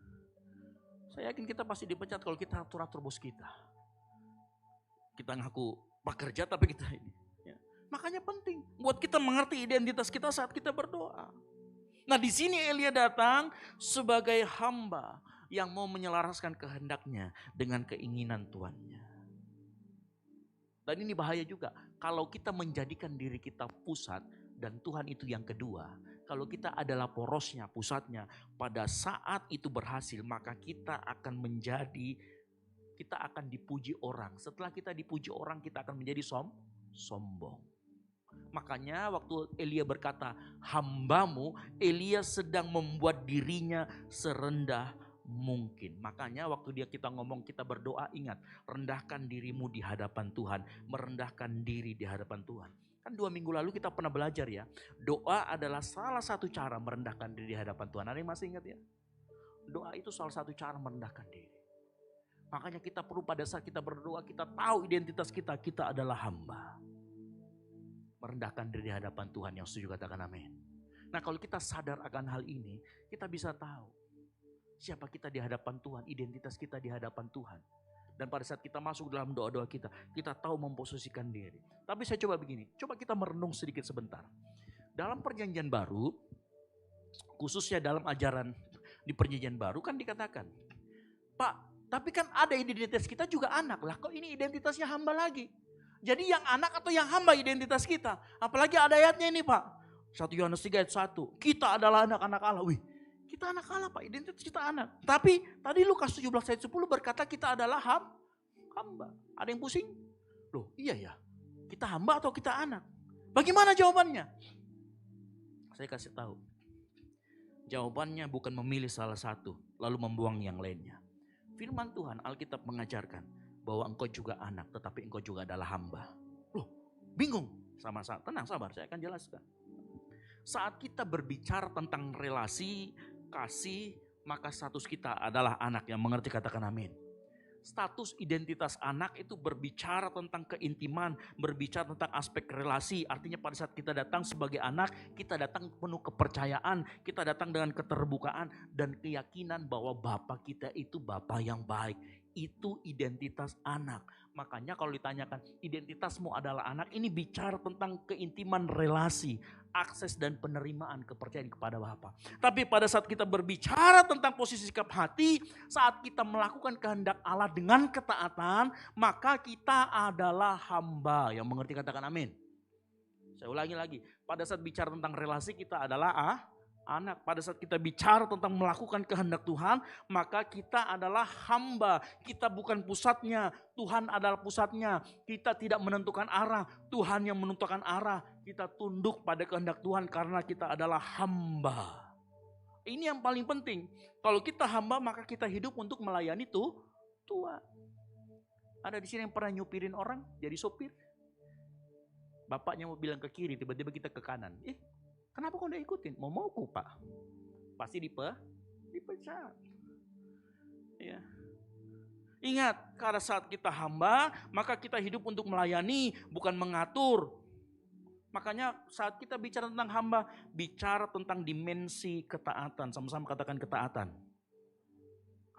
Saya yakin kita pasti dipecat kalau kita atur bos kita. Kita ngaku pekerja tapi kita ini. Ya. Makanya penting buat kita mengerti identitas kita saat kita berdoa. Nah di sini Elia datang sebagai hamba yang mau menyelaraskan kehendaknya dengan keinginan tuannya. Dan ini bahaya juga kalau kita menjadikan diri kita pusat dan Tuhan itu yang kedua. Kalau kita adalah porosnya, pusatnya, pada saat itu berhasil maka kita akan dipuji orang. Setelah kita dipuji orang, kita akan menjadi sombong. Makanya waktu Elia berkata, hambamu, Elia sedang membuat dirinya serendah mungkin. Makanya waktu kita ngomong, kita berdoa, ingat, rendahkan dirimu di hadapan Tuhan. Merendahkan diri di hadapan Tuhan. Kan 2 minggu lalu kita pernah belajar ya, doa adalah salah satu cara merendahkan diri di hadapan Tuhan. Ada yang masih ingat ya? Doa itu salah satu cara merendahkan diri. Makanya kita perlu pada saat kita berdoa, kita tahu identitas kita adalah hamba. Merendahkan diri di hadapan Tuhan, yang setuju katakan amin. Nah kalau kita sadar akan hal ini, kita bisa tahu siapa kita di hadapan Tuhan, identitas kita di hadapan Tuhan. Dan pada saat kita masuk dalam doa-doa kita tahu memposisikan diri. Tapi saya coba begini, coba kita merenung sedikit sebentar. Dalam perjanjian baru, khususnya dalam ajaran di perjanjian baru kan dikatakan, Pak, tapi kan ada identitas kita juga anak lah. Kok ini identitasnya hamba lagi? Jadi yang anak atau yang hamba identitas kita? Apalagi ada ayatnya ini Pak. 1 Yohanes 3 ayat 1. Kita adalah anak-anak Allah. Wih, kita anak Allah Pak, identitas kita anak. Tapi tadi Lukas 17 ayat 10 berkata kita adalah hamba. Ada yang pusing? Loh iya ya, kita hamba atau kita anak? Bagaimana jawabannya? Saya kasih tahu. Jawabannya bukan memilih salah satu lalu membuang yang lainnya. Firman Tuhan, Alkitab mengajarkan bahwa engkau juga anak, tetapi engkau juga adalah hamba. Loh, bingung? Sama-sama, tenang, sabar, saya akan jelaskan. Saat kita berbicara tentang relasi, kasih, maka status kita adalah anak. Yang mengerti katakan amin. Status identitas anak itu berbicara tentang keintiman, berbicara tentang aspek relasi. Artinya pada saat kita datang sebagai anak, kita datang penuh kepercayaan, kita datang dengan keterbukaan dan keyakinan bahwa Bapa kita itu Bapa yang baik. Itu identitas anak. Makanya kalau ditanyakan identitasmu adalah anak, ini bicara tentang keintiman relasi, akses dan penerimaan kepercayaan kepada Bapa. Tapi pada saat kita berbicara tentang posisi sikap hati, saat kita melakukan kehendak Allah dengan ketaatan, maka kita adalah hamba. Yang mengerti katakan amin. Saya ulangi lagi, pada saat bicara tentang relasi kita adalah anak. Pada saat kita bicara tentang melakukan kehendak Tuhan, maka kita adalah hamba. Kita bukan pusatnya, Tuhan adalah pusatnya. Kita tidak menentukan arah, Tuhan yang menentukan arah. Kita tunduk pada kehendak Tuhan karena kita adalah hamba. Ini yang paling penting. Kalau kita hamba, maka kita hidup untuk melayani Tuhan. Ada di sini yang pernah nyupirin orang jadi sopir? Bapaknya mau bilang ke kiri, tiba-tiba kita ke kanan. Kenapa kau udah ikutin? Mauku Pak. Pasti dipecat. Ya. Ingat, karena saat kita hamba, maka kita hidup untuk melayani, bukan mengatur. Makanya saat kita bicara tentang hamba, bicara tentang dimensi ketaatan. Sama-sama katakan ketaatan.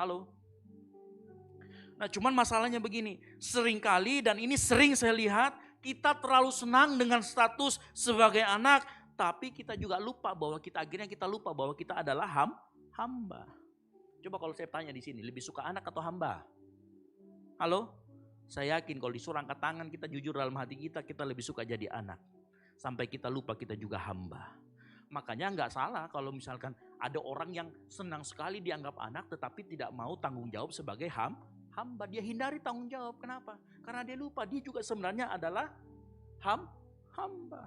Halo? Nah cuman masalahnya begini, seringkali dan ini sering saya lihat, kita terlalu senang dengan status sebagai anak, tapi kita juga lupa bahwa akhirnya kita lupa bahwa kita adalah hamba. Coba kalau saya tanya di sini, lebih suka anak atau hamba? Halo? Saya yakin kalau disuruh angkat tangan, kita jujur dalam hati kita lebih suka jadi anak. Sampai kita lupa kita juga hamba. Makanya nggak salah kalau misalkan ada orang yang senang sekali dianggap anak tetapi tidak mau tanggung jawab sebagai hamba. Dia hindari tanggung jawab. Kenapa? Karena dia lupa dia juga sebenarnya adalah hamba.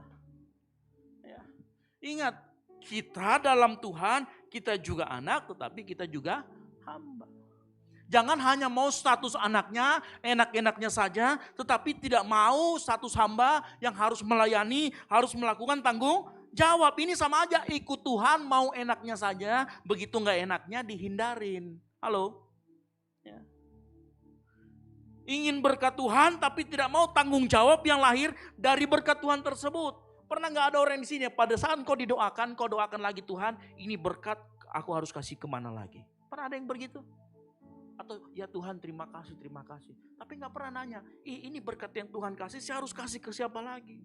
Ya. Ingat, kita dalam Tuhan, kita juga anak tetapi kita juga hamba. Jangan hanya mau status anaknya, enak-enaknya saja, tetapi tidak mau status hamba yang harus melayani, harus melakukan tanggung jawab. Ini sama aja, ikut Tuhan mau enaknya saja, begitu nggak enaknya dihindarin. Halo? Ya. Ingin berkat Tuhan tapi tidak mau tanggung jawab yang lahir dari berkat Tuhan tersebut. Pernah nggak ada orang di sini pada saat kau doakan lagi Tuhan, ini berkat aku harus kasih kemana lagi? Pernah ada yang begitu? Atau ya Tuhan terima kasih. Tapi nggak pernah nanya, ini berkat yang Tuhan kasih, saya harus kasih ke siapa lagi?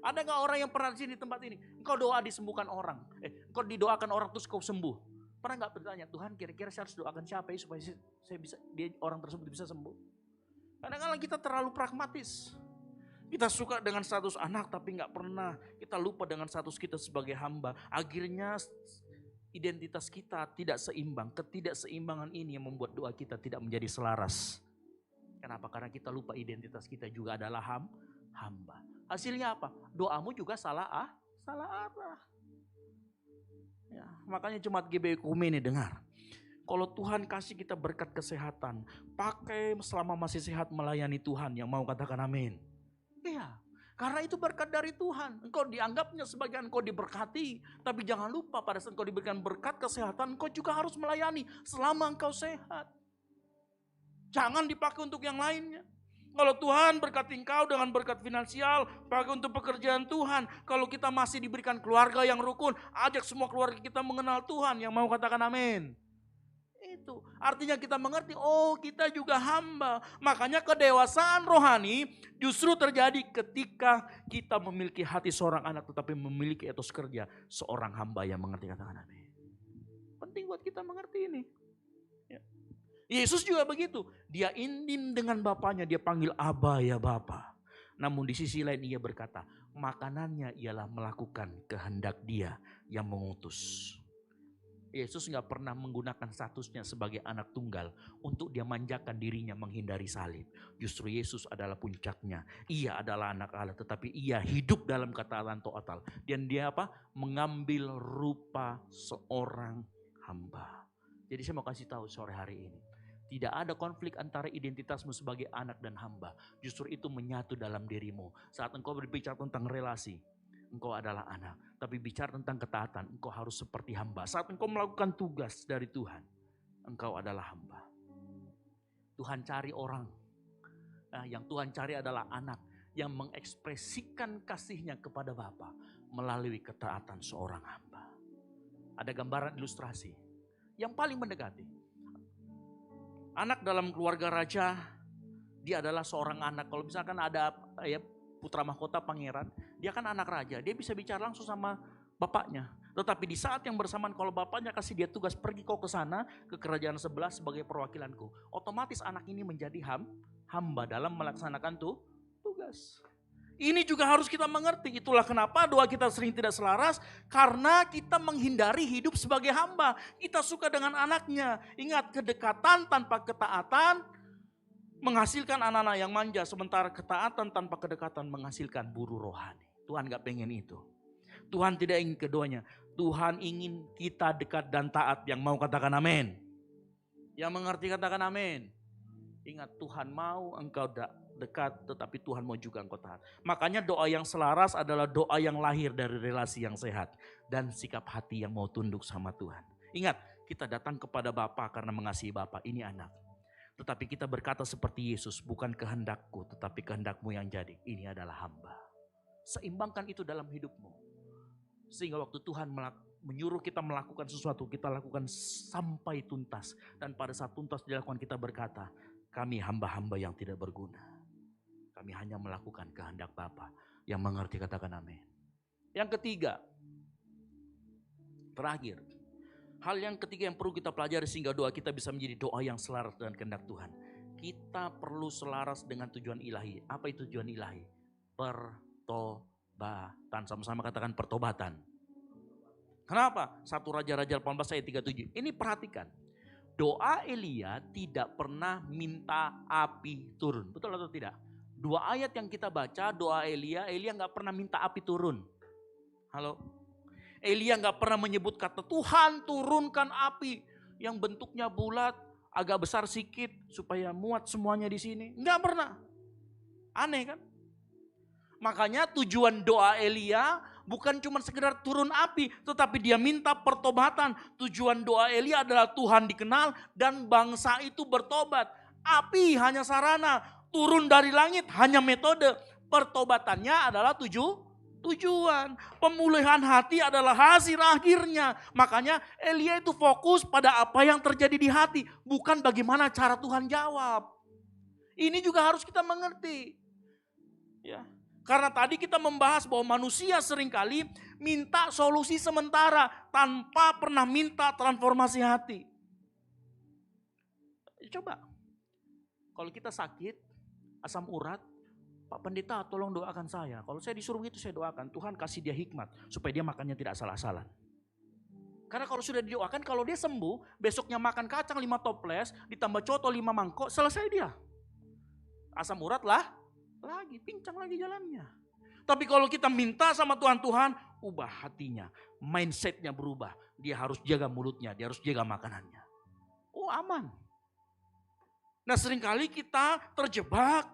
Ada nggak orang yang pernah di sini tempat ini? Engkau doa disembuhkan orang, engkau didoakan orang terus kau sembuh. Pernah nggak bertanya, Tuhan kira-kira saya harus doakan siapa ya supaya orang tersebut bisa sembuh? Kadang-kadang kita terlalu pragmatis. Kita suka dengan status anak tapi nggak pernah kita lupa dengan status kita sebagai hamba. Akhirnya identitas kita tidak seimbang. Ketidakseimbangan ini yang membuat doa kita tidak menjadi selaras. Kenapa? Karena kita lupa identitas kita juga adalah hamba. Hasilnya apa? Doamu juga salah arah. Ya, makanya jemaat GBI Kumene dengar. Kalau Tuhan kasih kita berkat kesehatan, pakai selama masih sehat melayani Tuhan. Yang mau katakan amin. Iya, karena itu berkat dari Tuhan. Engkau dianggapnya sebagai engkau diberkati. Tapi jangan lupa pada saat engkau diberikan berkat kesehatan, engkau juga harus melayani selama engkau sehat. Jangan dipakai untuk yang lainnya. Kalau Tuhan berkati engkau dengan berkat finansial, pakai untuk pekerjaan Tuhan. Kalau kita masih diberikan keluarga yang rukun, ajak semua keluarga kita mengenal Tuhan. Yang mau katakan amin. Itu artinya kita mengerti, kita juga hamba. Makanya kedewasaan rohani justru terjadi ketika kita memiliki hati seorang anak tetapi memiliki etos kerja seorang hamba yang mengerti, katakan amin. Penting buat kita mengerti ini. Ya. Yesus juga begitu, dia intim dengan Bapaknya, dia panggil Aba ya Bapa. Namun di sisi lain ia berkata, makanannya ialah melakukan kehendak Dia yang mengutus. Yesus gak pernah menggunakan statusnya sebagai anak tunggal untuk dia manjakan dirinya menghindari salib. Justru Yesus adalah puncaknya. Ia adalah anak Allah tetapi ia hidup dalam ketaatan total. Dan dia mengambil rupa seorang hamba. Jadi saya mau kasih tahu sore hari ini. Tidak ada konflik antara identitasmu sebagai anak dan hamba. Justru itu menyatu dalam dirimu. Saat engkau berbicara tentang relasi, engkau adalah anak. Tapi bicara tentang ketaatan, engkau harus seperti hamba. Saat engkau melakukan tugas dari Tuhan, engkau adalah hamba. Tuhan cari orang. Yang Tuhan cari adalah anak yang mengekspresikan kasihnya kepada Bapa melalui ketaatan seorang hamba. Ada gambaran ilustrasi yang paling mendekati. Anak dalam keluarga raja, dia adalah seorang anak. Kalau misalkan ada putra mahkota pangeran, dia kan anak raja, dia bisa bicara langsung sama bapaknya. Tetapi di saat yang bersamaan kalau bapaknya kasih dia tugas, pergi kau ke sana, ke kerajaan sebelah sebagai perwakilanku. Otomatis anak ini menjadi hamba dalam melaksanakan tugas. Ini juga harus kita mengerti. Itulah kenapa doa kita sering tidak selaras. Karena kita menghindari hidup sebagai hamba. Kita suka dengan anaknya. Ingat, kedekatan tanpa ketaatan menghasilkan anak-anak yang manja. Sementara ketaatan tanpa kedekatan menghasilkan buruh rohani. Tuhan gak pengen itu. Tuhan tidak ingin keduanya. Tuhan ingin kita dekat dan taat. Yang mau katakan amin. Yang mengerti katakan amin. Ingat, Tuhan mau engkau dekat, tetapi Tuhan mau juga engkau taat. Makanya doa yang selaras adalah doa yang lahir dari relasi yang sehat. Dan sikap hati yang mau tunduk sama Tuhan. Ingat, kita datang kepada Bapa karena mengasihi Bapa. Ini anak. Tetapi kita berkata seperti Yesus, bukan kehendakku tetapi kehendakmu yang jadi. Ini adalah hamba. Seimbangkan itu dalam hidupmu. Sehingga waktu Tuhan menyuruh kita melakukan sesuatu, kita lakukan sampai tuntas. Dan pada saat tuntas dilakukan kita berkata, kami hamba-hamba yang tidak berguna. Kami hanya melakukan kehendak Bapa. Yang mengerti katakan amin. Yang ketiga, terakhir. Hal yang ketiga yang perlu kita pelajari sehingga doa kita bisa menjadi doa yang selaras dengan kehendak Tuhan. Kita perlu selaras dengan tujuan ilahi. Apa itu tujuan ilahi? Pertobatan. Sama-sama katakan pertobatan. Kenapa? 1 Raja-Raja 18 ayat 37. Ini perhatikan. Doa Elia tidak pernah minta api turun. Betul atau tidak? 2 ayat yang kita baca, doa Elia gak pernah minta api turun. Halo? Elia gak pernah menyebut kata Tuhan turunkan api yang bentuknya bulat, agak besar sedikit supaya muat semuanya di sini. Gak pernah. Aneh kan? Makanya tujuan doa Elia bukan cuma sekedar turun api, tetapi dia minta pertobatan. Tujuan doa Elia adalah Tuhan dikenal dan bangsa itu bertobat. Api hanya sarana, turun dari langit hanya metode. Pertobatannya adalah tujuan. Pemulihan hati adalah hasil akhirnya. Makanya Elia itu fokus pada apa yang terjadi di hati, bukan bagaimana cara Tuhan jawab. Ini juga harus kita mengerti. Ya. Karena tadi kita membahas bahwa manusia seringkali minta solusi sementara tanpa pernah minta transformasi hati. Coba, kalau kita sakit, asam urat, Pak Pendeta tolong doakan saya. Kalau saya disuruh gitu saya doakan, Tuhan kasih dia hikmat supaya dia makannya tidak salah-salah. Karena kalau sudah didoakan, kalau dia sembuh, besoknya makan kacang 5 toples, ditambah coto 5 mangkok, selesai dia. Asam urat lagi, pincang lagi jalannya. Tapi kalau kita minta sama Tuhan, ubah hatinya, mindsetnya berubah. Dia harus jaga mulutnya, dia harus jaga makanannya. Oh aman. Nah seringkali kita terjebak.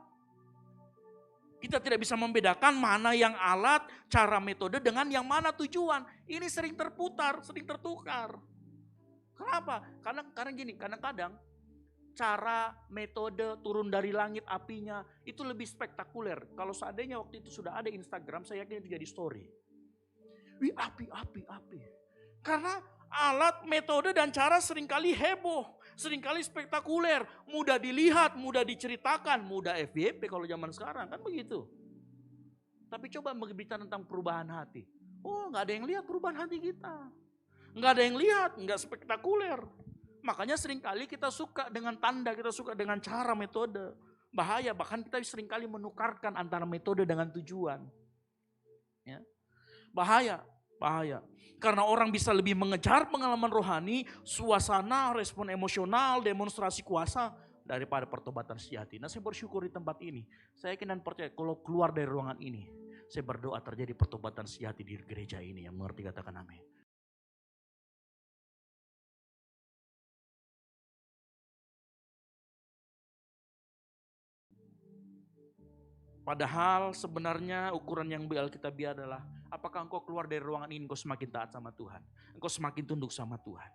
Kita tidak bisa membedakan mana yang alat, cara metode dengan yang mana tujuan. Ini sering terputar, sering tertukar. Kenapa? Karena gini, kadang-kadang cara metode turun dari langit apinya itu lebih spektakuler. Kalau seandainya waktu itu sudah ada Instagram, saya yakin itu jadi story. Wih api. Karena alat, metode dan cara seringkali heboh, seringkali spektakuler, mudah dilihat, mudah diceritakan, mudah FYP kalau zaman sekarang kan begitu. Tapi coba berbicara tentang perubahan hati. Oh gak ada yang lihat perubahan hati kita. Gak ada yang lihat, gak spektakuler. Makanya seringkali kita suka dengan tanda, kita suka dengan cara, metode. Bahaya, bahkan kita seringkali menukarkan antara metode dengan tujuan. Ya. Bahaya. Karena orang bisa lebih mengejar pengalaman rohani, suasana, respon emosional, demonstrasi kuasa daripada pertobatan sejati. Nah saya bersyukur di tempat ini. Saya yakin dan percaya kalau keluar dari ruangan ini, saya berdoa terjadi pertobatan sejati di gereja ini. Yang mengerti katakan amin. Padahal sebenarnya ukuran yang Alkitabiah adalah apakah engkau keluar dari ruangan ini engkau semakin taat sama Tuhan. Engkau semakin tunduk sama Tuhan.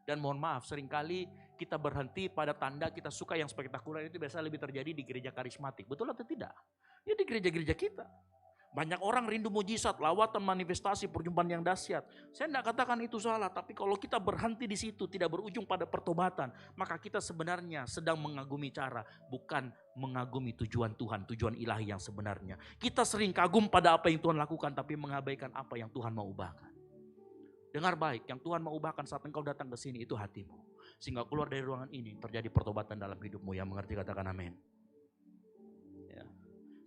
Dan mohon maaf seringkali kita berhenti pada tanda kita suka yang spektakuler itu biasa lebih terjadi di gereja karismatik. Betul atau tidak? Ya di gereja-gereja kita. Banyak orang rindu mujizat, lawatan, manifestasi, perjumpaan yang dahsyat. Saya tidak katakan itu salah, tapi kalau kita berhenti di situ tidak berujung pada pertobatan, maka kita sebenarnya sedang mengagumi cara, bukan mengagumi tujuan Tuhan, tujuan ilahi yang sebenarnya. Kita sering kagum pada apa yang Tuhan lakukan, tapi mengabaikan apa yang Tuhan mau ubahkan. Dengar baik, yang Tuhan mau ubahkan saat engkau datang ke sini itu hatimu. Sehingga keluar dari ruangan ini terjadi pertobatan dalam hidupmu. Yang mengerti katakan amin.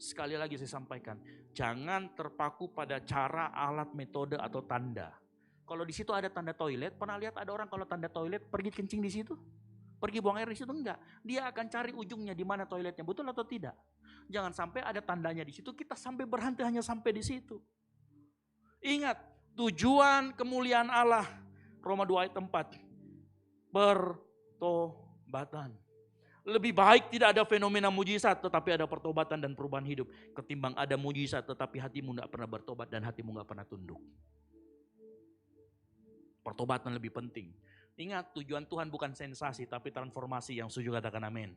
Sekali lagi saya sampaikan, jangan terpaku pada cara, alat, metode atau tanda. Kalau di situ ada tanda toilet, pernah lihat ada orang kalau tanda toilet pergi kencing di situ? Pergi buang air di situ? Enggak. Dia akan cari ujungnya di mana toiletnya, betul atau tidak? Jangan sampai ada tandanya di situ, kita sampai berhenti hanya sampai di situ. Ingat, tujuan kemuliaan Allah, Roma 2 ayat 4, pertobatan. Lebih baik tidak ada fenomena mujizat tetapi ada pertobatan dan perubahan hidup. Ketimbang ada mujizat tetapi hatimu tidak pernah bertobat dan hatimu tidak pernah tunduk. Pertobatan lebih penting. Ingat, tujuan Tuhan bukan sensasi tapi transformasi. Yang setuju katakan amin.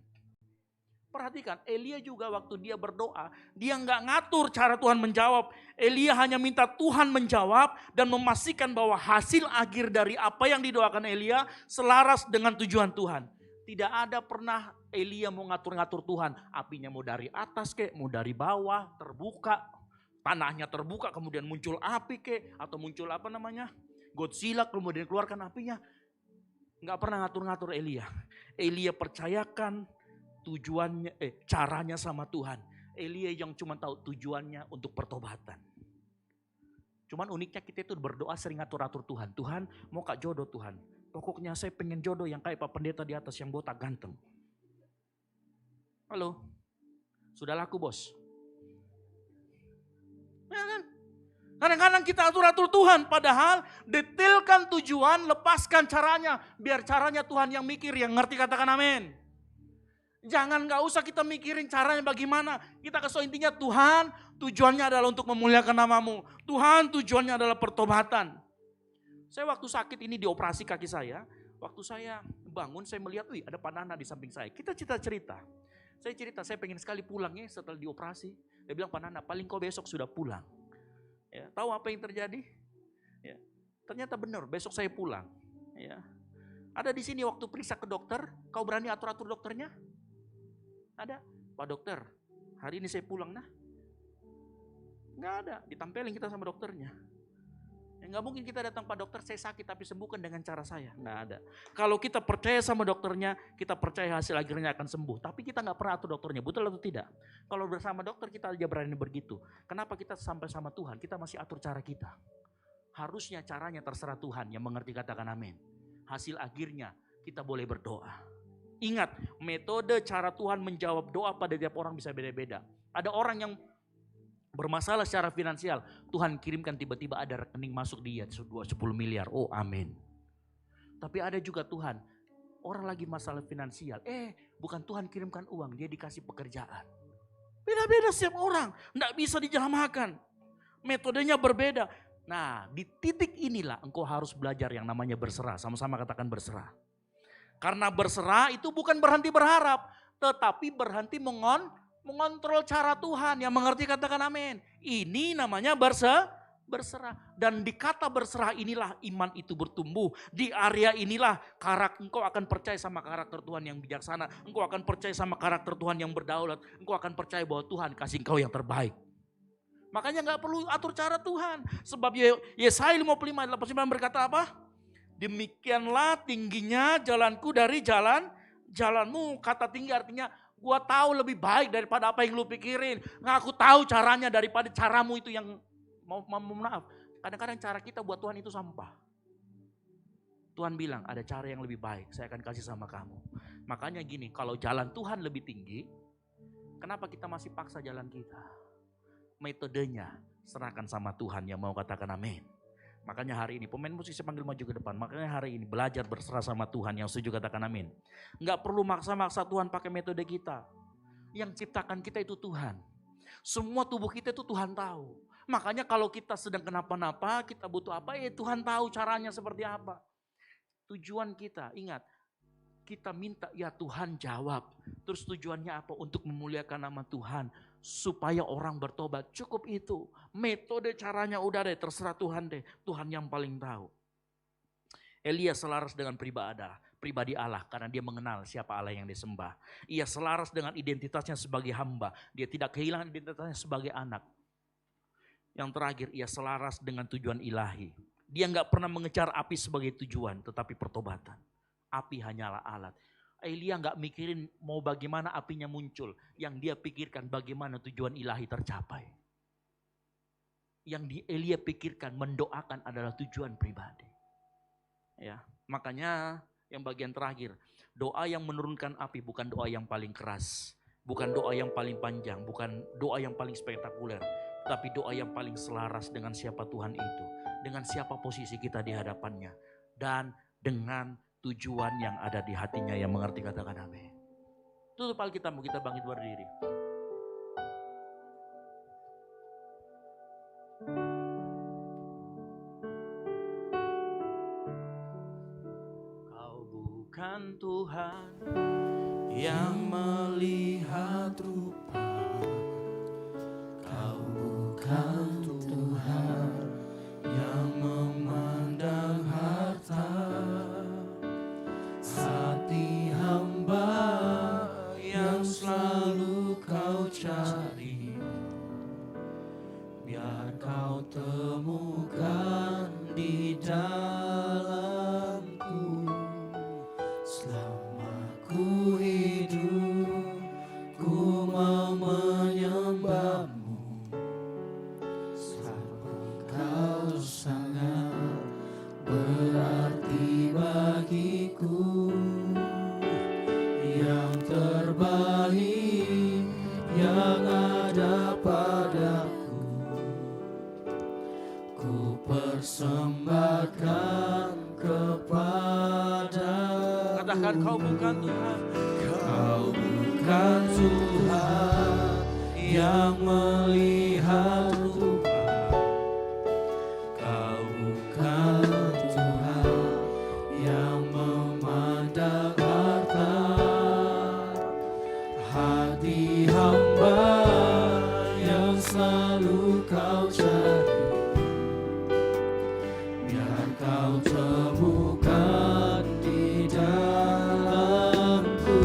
Perhatikan, Elia juga waktu dia berdoa, dia nggak ngatur cara Tuhan menjawab. Elia hanya minta Tuhan menjawab dan memastikan bahwa hasil akhir dari apa yang didoakan Elia selaras dengan tujuan Tuhan. Tidak ada pernah Elia mau ngatur-ngatur Tuhan. Apinya mau dari atas kek, mau dari bawah, terbuka. Tanahnya terbuka kemudian muncul api kek, atau muncul apa namanya, Godzilla kemudian keluarkan apinya. Nggak pernah ngatur-ngatur Elia. Elia percayakan tujuannya, caranya sama Tuhan. Elia yang cuma tahu tujuannya untuk pertobatan. Cuman uniknya kita itu berdoa sering ngatur-ngatur Tuhan. Tuhan mau kak jodoh Tuhan. Pokoknya saya pengen jodoh yang kayak Pak Pendeta di atas yang botak ganteng. Halo, sudah laku bos? Ya kan? Kadang-kadang kita atur-atur Tuhan, padahal detailkan tujuan, lepaskan caranya. Biar caranya Tuhan yang mikir, yang ngerti katakan amin. Jangan gak usah kita mikirin caranya bagaimana. Kita kasih intinya Tuhan tujuannya adalah untuk memuliakan namamu. Tuhan tujuannya adalah pertobatan. Saya waktu sakit ini dioperasi kaki saya. Waktu saya bangun saya melihat, wih ada Pak Nana di samping saya. Kita cerita. Saya pengen sekali pulang ya setelah dioperasi. Dia bilang, Pak Nana paling kau besok sudah pulang. Ya, tahu apa yang terjadi? Ya, ternyata benar besok saya pulang. Ya. Ada di sini waktu periksa ke dokter, kau berani atur-atur dokternya? Ada, Pak dokter, hari ini saya pulang nah. Nggak ada, ditampelin kita sama dokternya. Ya, nggak mungkin kita datang Pak dokter saya sakit tapi sembuhkan dengan cara saya. Nggak ada. Kalau kita percaya sama dokternya, kita percaya hasil akhirnya akan sembuh. Tapi kita nggak pernah atur dokternya, betul atau tidak? Kalau bersama dokter kita aja berani begitu. Kenapa kita sampai sama Tuhan? Kita masih atur cara kita. Harusnya caranya terserah Tuhan yang mengerti katakan amin. Hasil akhirnya kita boleh berdoa. Ingat, metode cara Tuhan menjawab doa pada tiap orang bisa beda-beda. Ada orang yang bermasalah secara finansial, Tuhan kirimkan tiba-tiba ada rekening masuk dia 10 miliar. Oh amin. Tapi ada juga Tuhan, orang lagi masalah finansial, bukan Tuhan kirimkan uang, dia dikasih pekerjaan. Beda-beda setiap orang, tidak bisa dijamakan. Metodenya berbeda. Nah di titik inilah engkau harus belajar yang namanya berserah. Sama-sama katakan berserah. Karena berserah itu bukan berhenti berharap, tetapi berhenti mengontrol cara Tuhan. Yang mengerti katakan amin. Ini namanya berserah. Dan di kata berserah inilah iman itu bertumbuh. Di area inilah engkau akan percaya sama karakter Tuhan yang bijaksana. Engkau akan percaya sama karakter Tuhan yang berdaulat. Engkau akan percaya bahwa Tuhan kasih engkau yang terbaik. Makanya gak perlu atur cara Tuhan. Sebab Yesaya 55 ayat 89 berkata apa? Demikianlah tingginya jalanku dari jalanmu. Kata tinggi artinya gua tahu lebih baik daripada apa yang lu pikirin. Aku tahu caranya daripada caramu itu yang maaf. Kadang-kadang cara kita buat Tuhan itu sampah. Tuhan bilang ada cara yang lebih baik, saya akan kasih sama kamu. Makanya gini, kalau jalan Tuhan lebih tinggi, kenapa kita masih paksa jalan kita? Metodenya serahkan sama Tuhan yang mau katakan amin. Makanya hari ini pemain musik saya panggil maju ke depan. Makanya hari ini belajar berserah sama Tuhan yang setuju katakan amin. Enggak perlu maksa-maksa Tuhan pakai metode kita. Yang ciptakan kita itu Tuhan. Semua tubuh kita itu Tuhan tahu. Makanya kalau kita sedang kenapa-napa, kita butuh apa, Tuhan tahu caranya seperti apa. Tujuan kita, ingat, kita minta ya Tuhan jawab. Terus tujuannya apa? Untuk memuliakan nama Tuhan. Supaya orang bertobat, cukup itu. Metode caranya udah deh, terserah Tuhan deh. Tuhan yang paling tahu. Elia selaras dengan pribadi Allah karena dia mengenal siapa Allah yang disembah. Ia selaras dengan identitasnya sebagai hamba. Dia tidak kehilangan identitasnya sebagai anak. Yang terakhir, ia selaras dengan tujuan ilahi. Dia nggak pernah mengejar api sebagai tujuan, tetapi pertobatan. Api hanyalah alat. Elia nggak mikirin mau bagaimana apinya muncul. Yang dia pikirkan bagaimana tujuan ilahi tercapai. Yang Elia pikirkan mendoakan adalah tujuan pribadi. Ya, makanya yang bagian terakhir, doa yang menurunkan api bukan doa yang paling keras, bukan doa yang paling panjang, bukan doa yang paling spektakuler, tapi doa yang paling selaras dengan siapa Tuhan itu, dengan siapa posisi kita di hadapannya, dan dengan tujuan yang ada di hatinya. Yang mengerti katakan amin. Tutup Alkitabmu, kita bangkit berdiri. Kau bukan Tuhan yang melihat rupa, Kau bukan Tuhan yang memandang harta. Hati hamba yang selalu Kau cari, biar Kau temukan di dalamku. Selama ku hidup, ku mau menyembah-Mu, sebab Kau sangat berarti bagiku. Yang terbaik yang ada padaku, ku persembahkan kepadamu. Katakan Kau bukan Tuhan. Kau bukan Tuhan yang melihat rupa, Kau bukan Tuhan yang memandang harta. Hati hamba yang selalu Kau cari, biar Kau temukan di dalamku.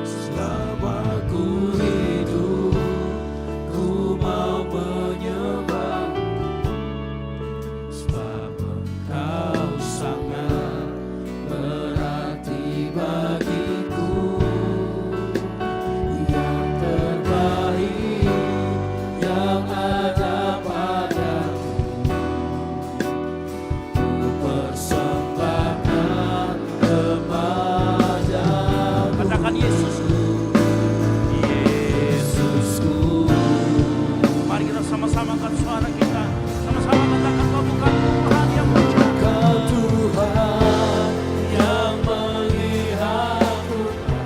Selama ku hidup, ku mau menyembah, sebab Engkau sangat berarti bagiku. Yang terbaik yang ada padaku, ku persembahkan kepadamu. Katakan Yesusku, Yesusku. Mari kita sama-sama angkat suara kita, sama-sama katakan Kau bukan Tuhan yang menjaga. Kau Tuhan yang melihat rupa,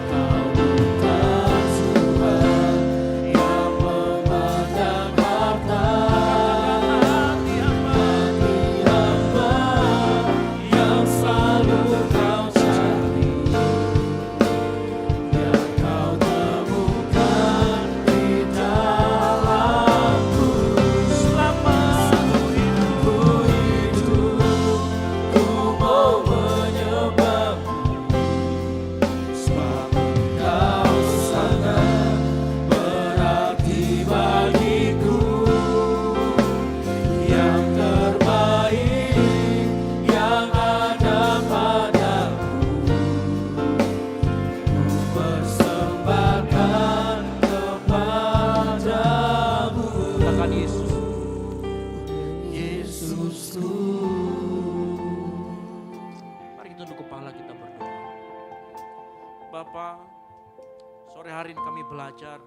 Kau bukan Tuhan yang memandang harta. Hati hamba yang selalu Kau cari, yang Kau temukan di dalamku. Selama ku hidup, ku mau menyembah-Mu, sebab Engkau sangat berarti bagiku. Yang terbaik yang ada padaku, ku persembahkan kepadamu. Katakan Yesus, Yesusku. Mari kita tunduk kepala, kita berdoa. Bapa, sore hari ini kami belajar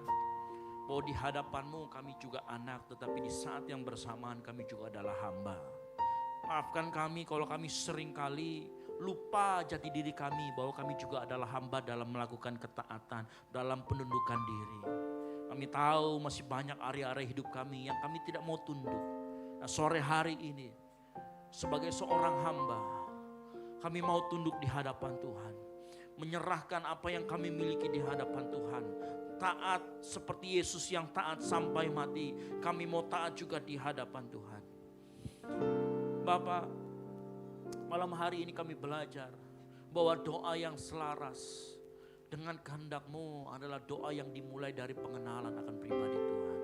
bahwa di hadapan-Mu kami juga anak, tetapi di saat yang bersamaan kami juga adalah hamba. Maafkan kami kalau kami seringkali lupa jati diri kami bahwa kami juga adalah hamba dalam melakukan ketaatan, dalam penundukan diri. Kami tahu masih banyak area-area hidup kami yang kami tidak mau tunduk. Nah, sore hari ini sebagai seorang hamba, kami mau tunduk di hadapan Tuhan. Menyerahkan apa yang kami miliki di hadapan Tuhan. Taat seperti Yesus yang taat sampai mati. Kami mau taat juga di hadapan Tuhan. Bapak, malam hari ini kami belajar bahwa doa yang selaras dengan kehendak-Mu adalah doa yang dimulai dari pengenalan akan pribadi Tuhan.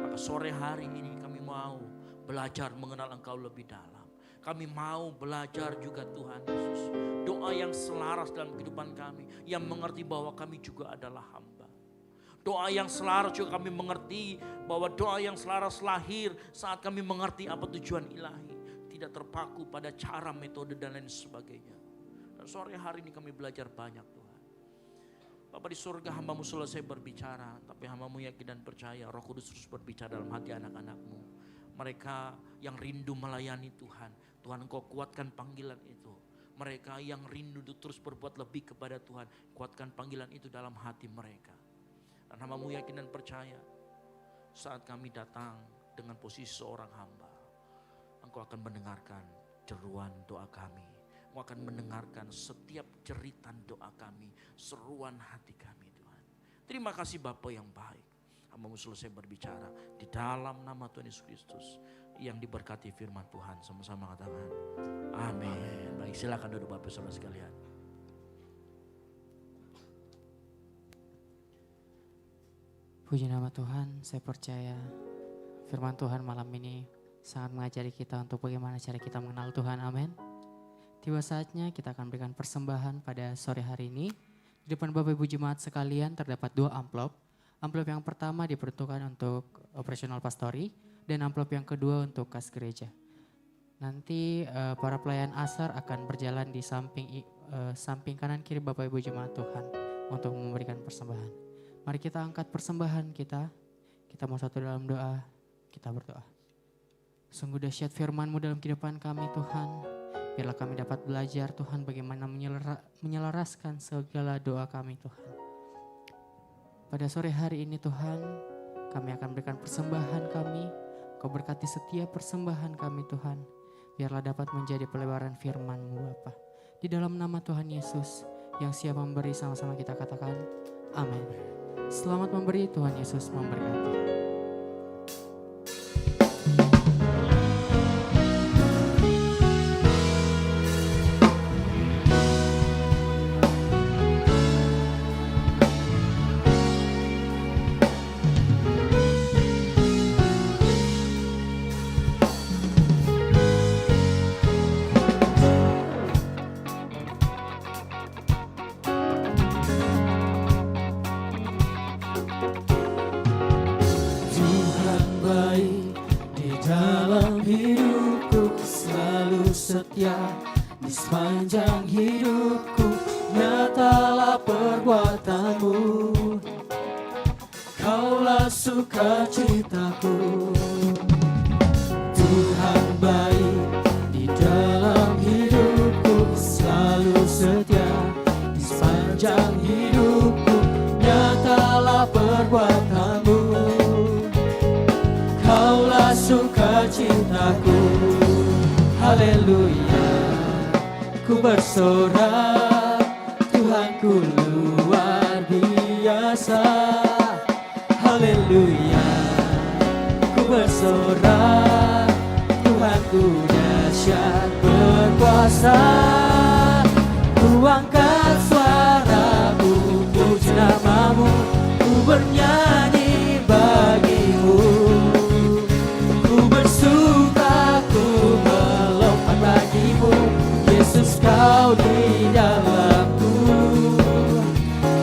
Maka sore hari ini kami mau belajar mengenal Engkau lebih dalam. Kami mau belajar juga Tuhan Yesus. Doa yang selaras dalam kehidupan kami. Yang mengerti bahwa kami juga adalah hamba. Doa yang selaras juga kami mengerti bahwa doa yang selaras lahir saat kami mengerti apa tujuan ilahi. Tidak terpaku pada cara, metode dan lain sebagainya. Dan sore hari ini kami belajar banyak Tuhan. Bapa di surga, hamba-Mu selesai berbicara, tapi hamba-Mu yakin dan percaya Roh Kudus terus berbicara dalam hati anak-anak-Mu. Mereka yang rindu melayani Tuhan, Tuhan Engkau kuatkan panggilan itu. Mereka yang rindu terus berbuat lebih kepada Tuhan, kuatkan panggilan itu dalam hati mereka. Dan hamba-Mu yakin dan percaya saat kami datang dengan posisi seorang hamba, Engkau akan mendengarkan jeruan doa kami. Engkau akan mendengarkan setiap jeritan doa kami, seruan hati kami Tuhan. Terima kasih Bapa yang baik. Hamba-Mu selesai berbicara di dalam nama Tuhan Yesus Kristus yang diberkati firman Tuhan. Sama-sama katakan amin. Baik, silakan duduk Bapak Saudara sekalian. Puji nama Tuhan, saya percaya firman Tuhan malam ini sangat mengajari kita untuk bagaimana cara kita mengenal Tuhan, amin. Tiba saatnya kita akan berikan persembahan pada sore hari ini. Di depan Bapak Ibu Jemaat sekalian terdapat 2 amplop. Amplop yang pertama diperuntukkan untuk operasional pastori dan amplop yang kedua untuk kas gereja. Nanti para pelayan asar akan berjalan di samping kanan kiri Bapak Ibu Jemaat Tuhan untuk memberikan persembahan. Mari kita angkat persembahan kita. Kita mau satu dalam doa, kita berdoa. Sungguh dahsyat firman-Mu dalam kehidupan kami Tuhan. Biarlah kami dapat belajar Tuhan bagaimana menyelaraskan segala doa kami Tuhan. Pada sore hari ini Tuhan, kami akan berikan persembahan kami. Kau berkati setiap persembahan kami Tuhan. Biarlah dapat menjadi pelebaran firman-Mu Bapa. Di dalam nama Tuhan Yesus yang siap memberi, sama-sama kita katakan amin. Selamat memberi, Tuhan Yesus memberkati. Setia di sepanjang hidupku, nyatalah perbuatan-Mu. Kaulah sukacitaku. Tuhan baik di dalam hidupku, selalu setia di sepanjang hidupku, nyatalah perbuatan-Mu. Kaulah sukacitaku. Haleluya, ku bersorak, Tuhanku luar biasa. Haleluya, ku bersorak, Tuhanku dahsyat berkuasa. Ku angkat suaraku, puji nama-Mu, ku bernyanyi bagi-Mu. Ku bersuka, ku melompat bagi-Mu, Yesus Kau di dalamku.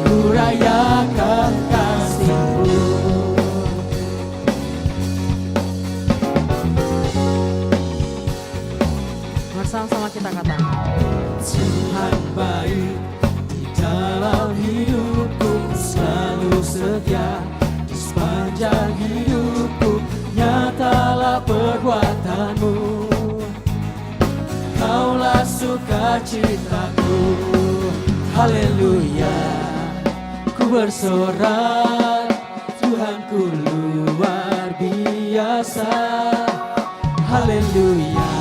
Ku rayakan kasih-Mu. Bersama-sama kita katakan Tuhan baik di dalam hidupku, selalu setia di sepanjang hidupku, nyatalah perbuatan-Mu. Kaulah sukacitaku. Haleluya, ku bersorak, Tuhanku luar biasa. Haleluya,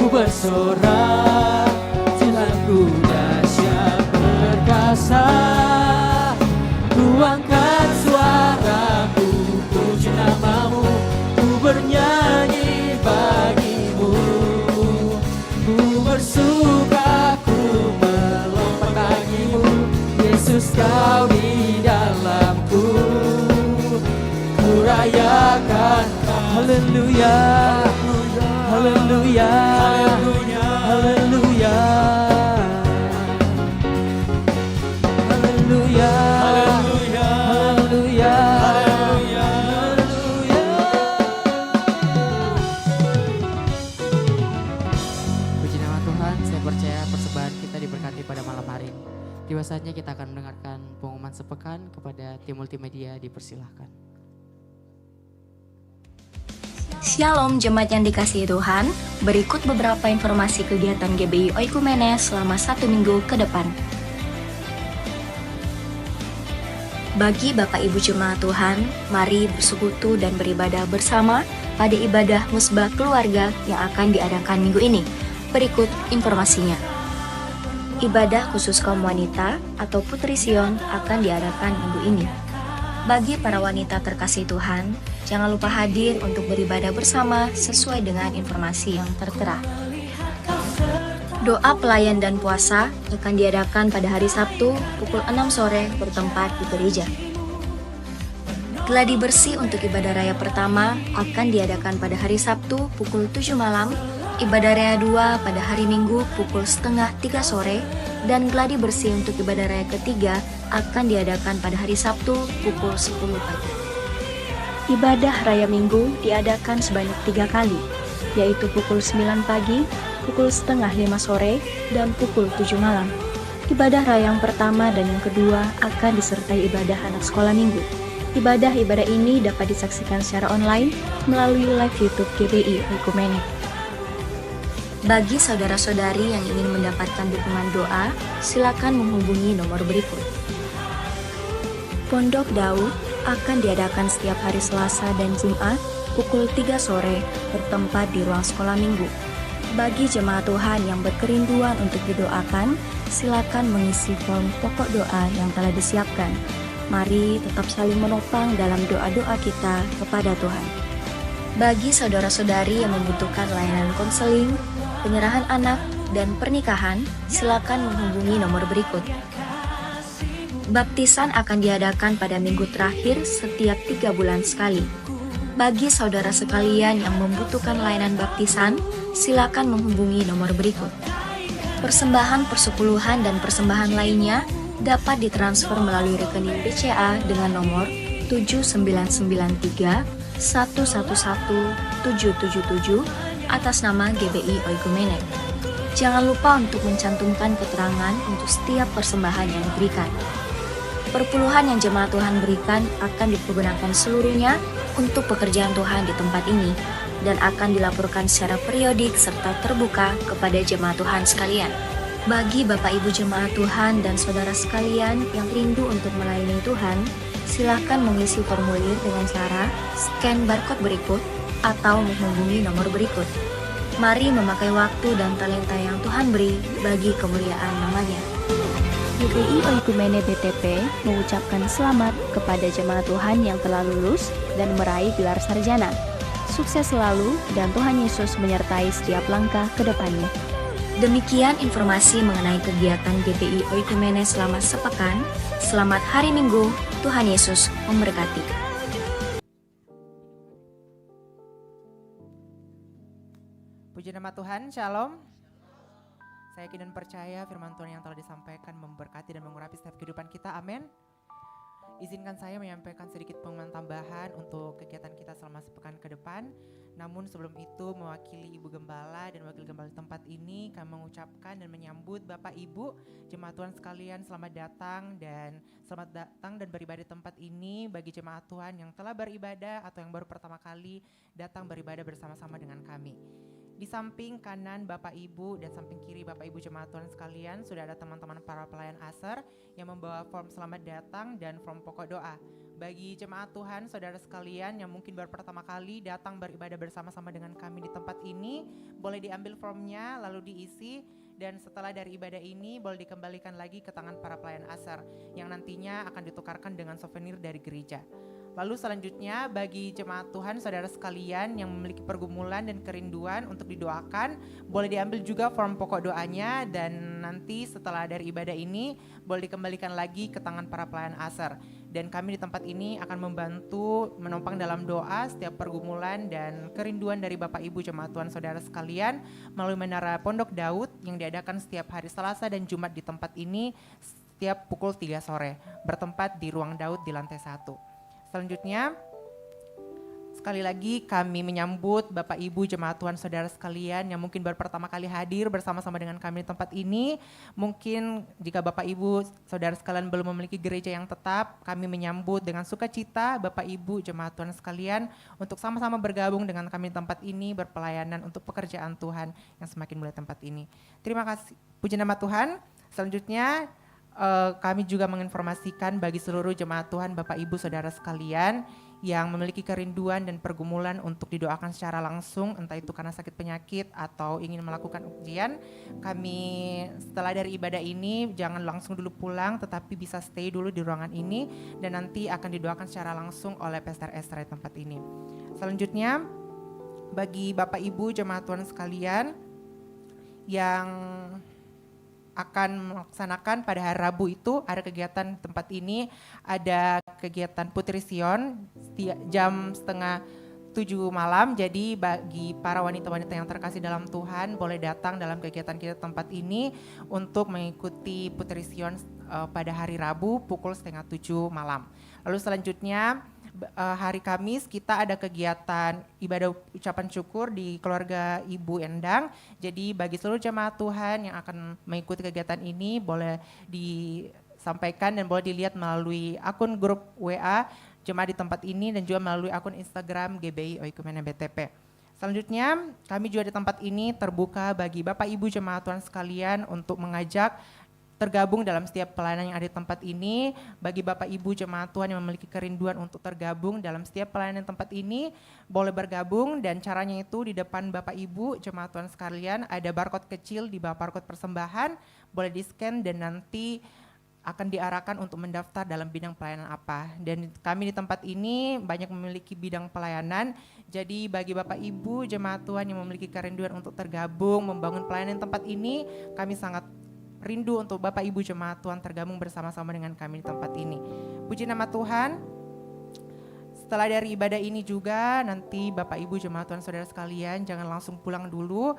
ku bersorak, Tuhanku dahsyat perkasa. Ku angkat suaraku, puji nama-Mu, ku bernyanyi bagi-Mu. Ku bersuka, ku melompat bagi-Mu, Yesus Kau di dalamku. Ku rayakan, haleluya, Haleluya, haleluya, haleluya, haleluya, haleluya, haleluya. Puji nama Tuhan, saya percaya persembahan kita diberkati pada malam hari ini. Tiba saatnya kita akan mendengarkan pengumuman sepekan. Kepada tim multimedia dipersilahkan. Shalom jemaat yang dikasihi Tuhan, berikut beberapa informasi kegiatan GBI Oikumene selama 1 minggu ke depan. Bagi Bapak Ibu Jemaat Tuhan, mari bersekutu dan beribadah bersama pada ibadah musbah keluarga yang akan diadakan minggu ini. Berikut informasinya. Ibadah khusus kaum wanita atau Putri Sion akan diadakan minggu ini. Bagi para wanita terkasih Tuhan, jangan lupa hadir untuk beribadah bersama sesuai dengan informasi yang tertera. Doa pelayan dan puasa akan diadakan pada hari Sabtu pukul 6 sore bertempat di gereja. Gladi bersih untuk ibadah raya pertama akan diadakan pada hari Sabtu pukul 7 malam, ibadah raya 2 pada hari Minggu pukul setengah 3 sore, dan gladi bersih untuk ibadah raya ketiga akan diadakan pada hari Sabtu pukul 10 pagi. Ibadah raya Minggu diadakan sebanyak 3 kali, yaitu pukul 9 pagi, pukul setengah 5 sore, dan pukul 7 malam. Ibadah raya yang pertama dan yang kedua akan disertai ibadah anak sekolah minggu. Ibadah-ibadah ini dapat disaksikan secara online melalui live YouTube GBI Oikumene. Bagi saudara-saudari yang ingin mendapatkan dukungan doa, silakan menghubungi nomor berikut. Pondok Daud akan diadakan setiap hari Selasa dan Jumat pukul 3 sore bertempat di ruang sekolah minggu. Bagi jemaat Tuhan yang berkerinduan untuk didoakan, silakan mengisi form pokok doa yang telah disiapkan. Mari tetap saling menopang dalam doa-doa kita kepada Tuhan. Bagi saudara-saudari yang membutuhkan layanan konseling, penyerahan anak, dan pernikahan, silakan menghubungi nomor berikut. Baptisan akan diadakan pada minggu terakhir setiap 3 bulan sekali. Bagi saudara sekalian yang membutuhkan layanan baptisan, silakan menghubungi nomor berikut. Persembahan persepuluhan dan persembahan lainnya dapat ditransfer melalui rekening BCA dengan nomor 7993 111 777 atas nama GBI Oikumene. Jangan lupa untuk mencantumkan keterangan untuk setiap persembahan yang diberikan. Perpuluhan yang jemaat Tuhan berikan akan dipergunakan seluruhnya untuk pekerjaan Tuhan di tempat ini dan akan dilaporkan secara periodik serta terbuka kepada jemaat Tuhan sekalian. Bagi Bapak Ibu jemaat Tuhan dan saudara sekalian yang rindu untuk melayani Tuhan, silakan mengisi formulir dengan cara scan barcode berikut atau menghubungi nomor berikut. Mari memakai waktu dan talenta yang Tuhan beri bagi kemuliaan namanya. GBI Oikumene BTP mengucapkan selamat kepada jemaat Tuhan yang telah lulus dan meraih gelar sarjana. Sukses selalu dan Tuhan Yesus menyertai setiap langkah ke depannya. Demikian informasi mengenai kegiatan GBI Oikumene selama sepekan. Selamat hari Minggu, Tuhan Yesus memberkati. Puji nama Tuhan, Shalom. Saya yakin dan percaya firman Tuhan yang telah disampaikan memberkati dan mengurapi setiap kehidupan kita, amin. Izinkan saya menyampaikan sedikit pengumuman tambahan untuk kegiatan kita selama sepekan ke depan. Namun sebelum itu mewakili Ibu Gembala dan Wakil Gembala tempat ini, kami mengucapkan dan menyambut Bapak Ibu jemaat Tuhan sekalian selamat datang dan beribadah di tempat ini. Bagi jemaat Tuhan yang telah beribadah atau yang baru pertama kali datang beribadah bersama-sama dengan kami. Di samping kanan Bapak Ibu dan samping kiri Bapak Ibu jemaat Tuhan sekalian sudah ada teman-teman para pelayan ASER yang membawa form selamat datang dan form pokok doa. Bagi jemaat Tuhan saudara sekalian yang mungkin baru pertama kali datang beribadah bersama-sama dengan kami di tempat ini, boleh diambil formnya lalu diisi, dan setelah dari ibadah ini boleh dikembalikan lagi ke tangan para pelayan ASER yang nantinya akan ditukarkan dengan souvenir dari gereja. Lalu selanjutnya bagi jemaat Tuhan saudara sekalian yang memiliki pergumulan dan kerinduan untuk didoakan, boleh diambil juga form pokok doanya, dan nanti setelah dari ibadah ini boleh dikembalikan lagi ke tangan para pelayan ASER. dan kami di tempat ini akan membantu menopang dalam doa setiap pergumulan dan kerinduan dari Bapak Ibu jemaat Tuhan saudara sekalian melalui Menara Pondok Daud yang diadakan setiap hari Selasa dan Jumat di tempat ini setiap pukul 3 sore, bertempat di Ruang Daud di lantai 1. Selanjutnya, sekali lagi kami menyambut Bapak Ibu jemaat Tuhan saudara sekalian yang mungkin baru pertama kali hadir bersama-sama dengan kami di tempat ini. Mungkin jika Bapak Ibu saudara sekalian belum memiliki gereja yang tetap, kami menyambut dengan sukacita Bapak Ibu jemaat Tuhan sekalian untuk sama-sama bergabung dengan kami di tempat ini berpelayanan untuk pekerjaan Tuhan yang semakin mulai tempat ini. Terima kasih, puji nama Tuhan. Selanjutnya kami juga menginformasikan bagi seluruh jemaat Tuhan Bapak Ibu saudara sekalian yang memiliki kerinduan dan pergumulan untuk didoakan secara langsung, entah itu karena sakit penyakit atau ingin melakukan ujian, kami setelah dari ibadah ini jangan langsung dulu pulang, tetapi bisa stay dulu di ruangan ini dan nanti akan didoakan secara langsung oleh Pastor Esther di tempat ini. Selanjutnya, bagi Bapak Ibu jemaat Tuhan sekalian yang akan melaksanakan pada hari Rabu itu ada kegiatan tempat ini, ada kegiatan Putri Sion jam 6:30 malam. Jadi bagi para wanita-wanita yang terkasih dalam Tuhan boleh datang dalam kegiatan kita tempat ini untuk mengikuti Putri Sion pada hari Rabu pukul 6:30 malam. Lalu selanjutnya hari Kamis kita ada kegiatan ibadah ucapan syukur di keluarga Ibu Endang. Jadi bagi seluruh jemaat Tuhan yang akan mengikuti kegiatan ini boleh disampaikan dan boleh dilihat melalui akun grup WA jemaat di tempat ini dan juga melalui akun Instagram GBI Oikumene BTP. Selanjutnya kami juga di tempat ini terbuka bagi Bapak Ibu jemaat Tuhan sekalian untuk mengajak tergabung dalam setiap pelayanan yang ada di tempat ini. Bagi Bapak Ibu jemaat Tuhan yang memiliki kerinduan untuk tergabung dalam setiap pelayanan tempat ini, boleh bergabung dan caranya itu di depan Bapak Ibu jemaat Tuhan sekalian ada barcode kecil di bawah barcode persembahan, boleh di-scan dan nanti akan diarahkan untuk mendaftar dalam bidang pelayanan apa. Dan kami di tempat ini banyak memiliki bidang pelayanan, jadi bagi Bapak Ibu jemaat Tuhan yang memiliki kerinduan untuk tergabung membangun pelayanan tempat ini, kami sangat rindu untuk Bapak Ibu jemaat Tuhan tergabung bersama-sama dengan kami di tempat ini. Puji nama Tuhan. Setelah dari ibadah ini juga nanti Bapak Ibu jemaat Tuhan saudara sekalian jangan langsung pulang dulu.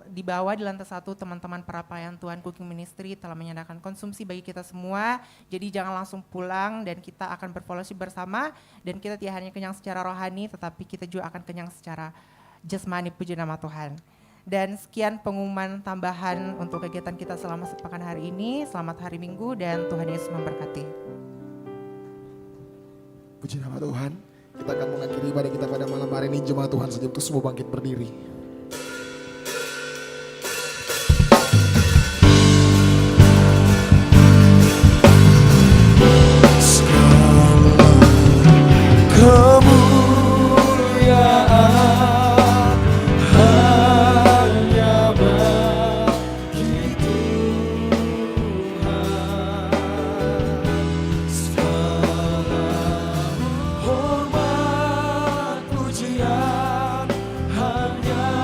Di bawah di lantai 1 teman-teman para pelayan Tuhan Cooking Ministry telah menyediakan konsumsi bagi kita semua. Jadi jangan langsung pulang dan kita akan berfellowship bersama dan kita tidak hanya kenyang secara rohani tetapi kita juga akan kenyang secara jasmani. Puji nama Tuhan. Dan sekian pengumuman tambahan untuk kegiatan kita selama sepekan hari ini. Selamat hari Minggu dan Tuhan Yesus memberkati. Puji nama Tuhan. Kita akan mengakhiri ibadah kita pada malam hari ini. Jemaat Tuhan saja untuk semua bangkit berdiri. Hormat pujian hanya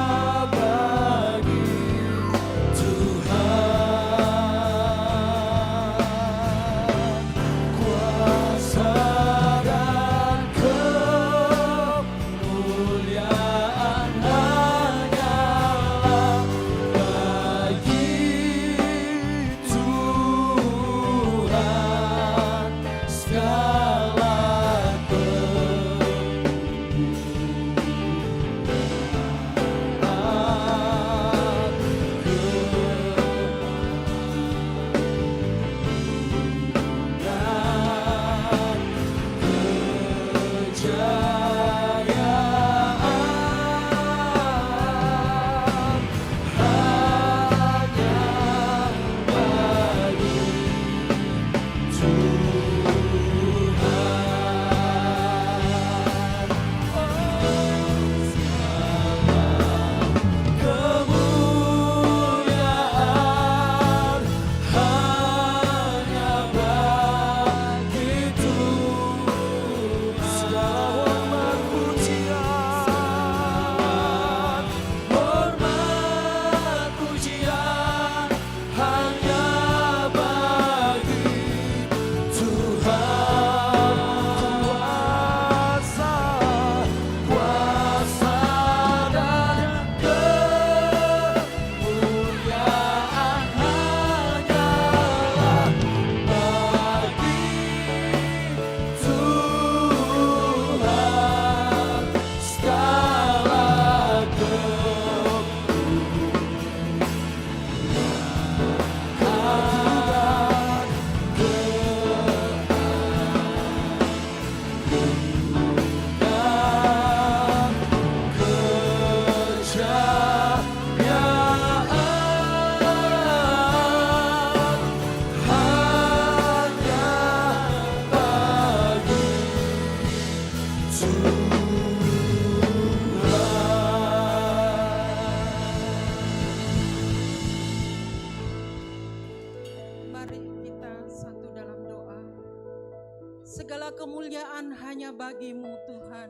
Segala kemuliaan hanya bagi-Mu Tuhan.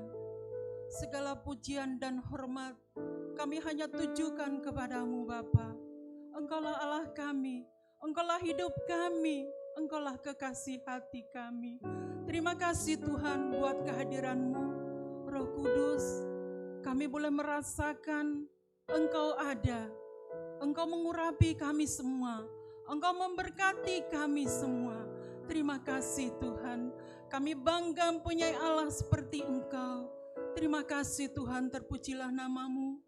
Segala pujian dan hormat kami hanya tujukan kepada-Mu Bapa. Engkaulah Allah kami, Engkaulah hidup kami, Engkaulah kekasih hati kami. Terima kasih Tuhan buat kehadiran-Mu, Roh Kudus. Kami boleh merasakan Engkau ada, Engkau mengurapi kami semua, Engkau memberkati kami semua. Terima kasih Tuhan, kami bangga mempunyai Allah seperti Engkau. Terima kasih Tuhan, terpujilah nama-Mu.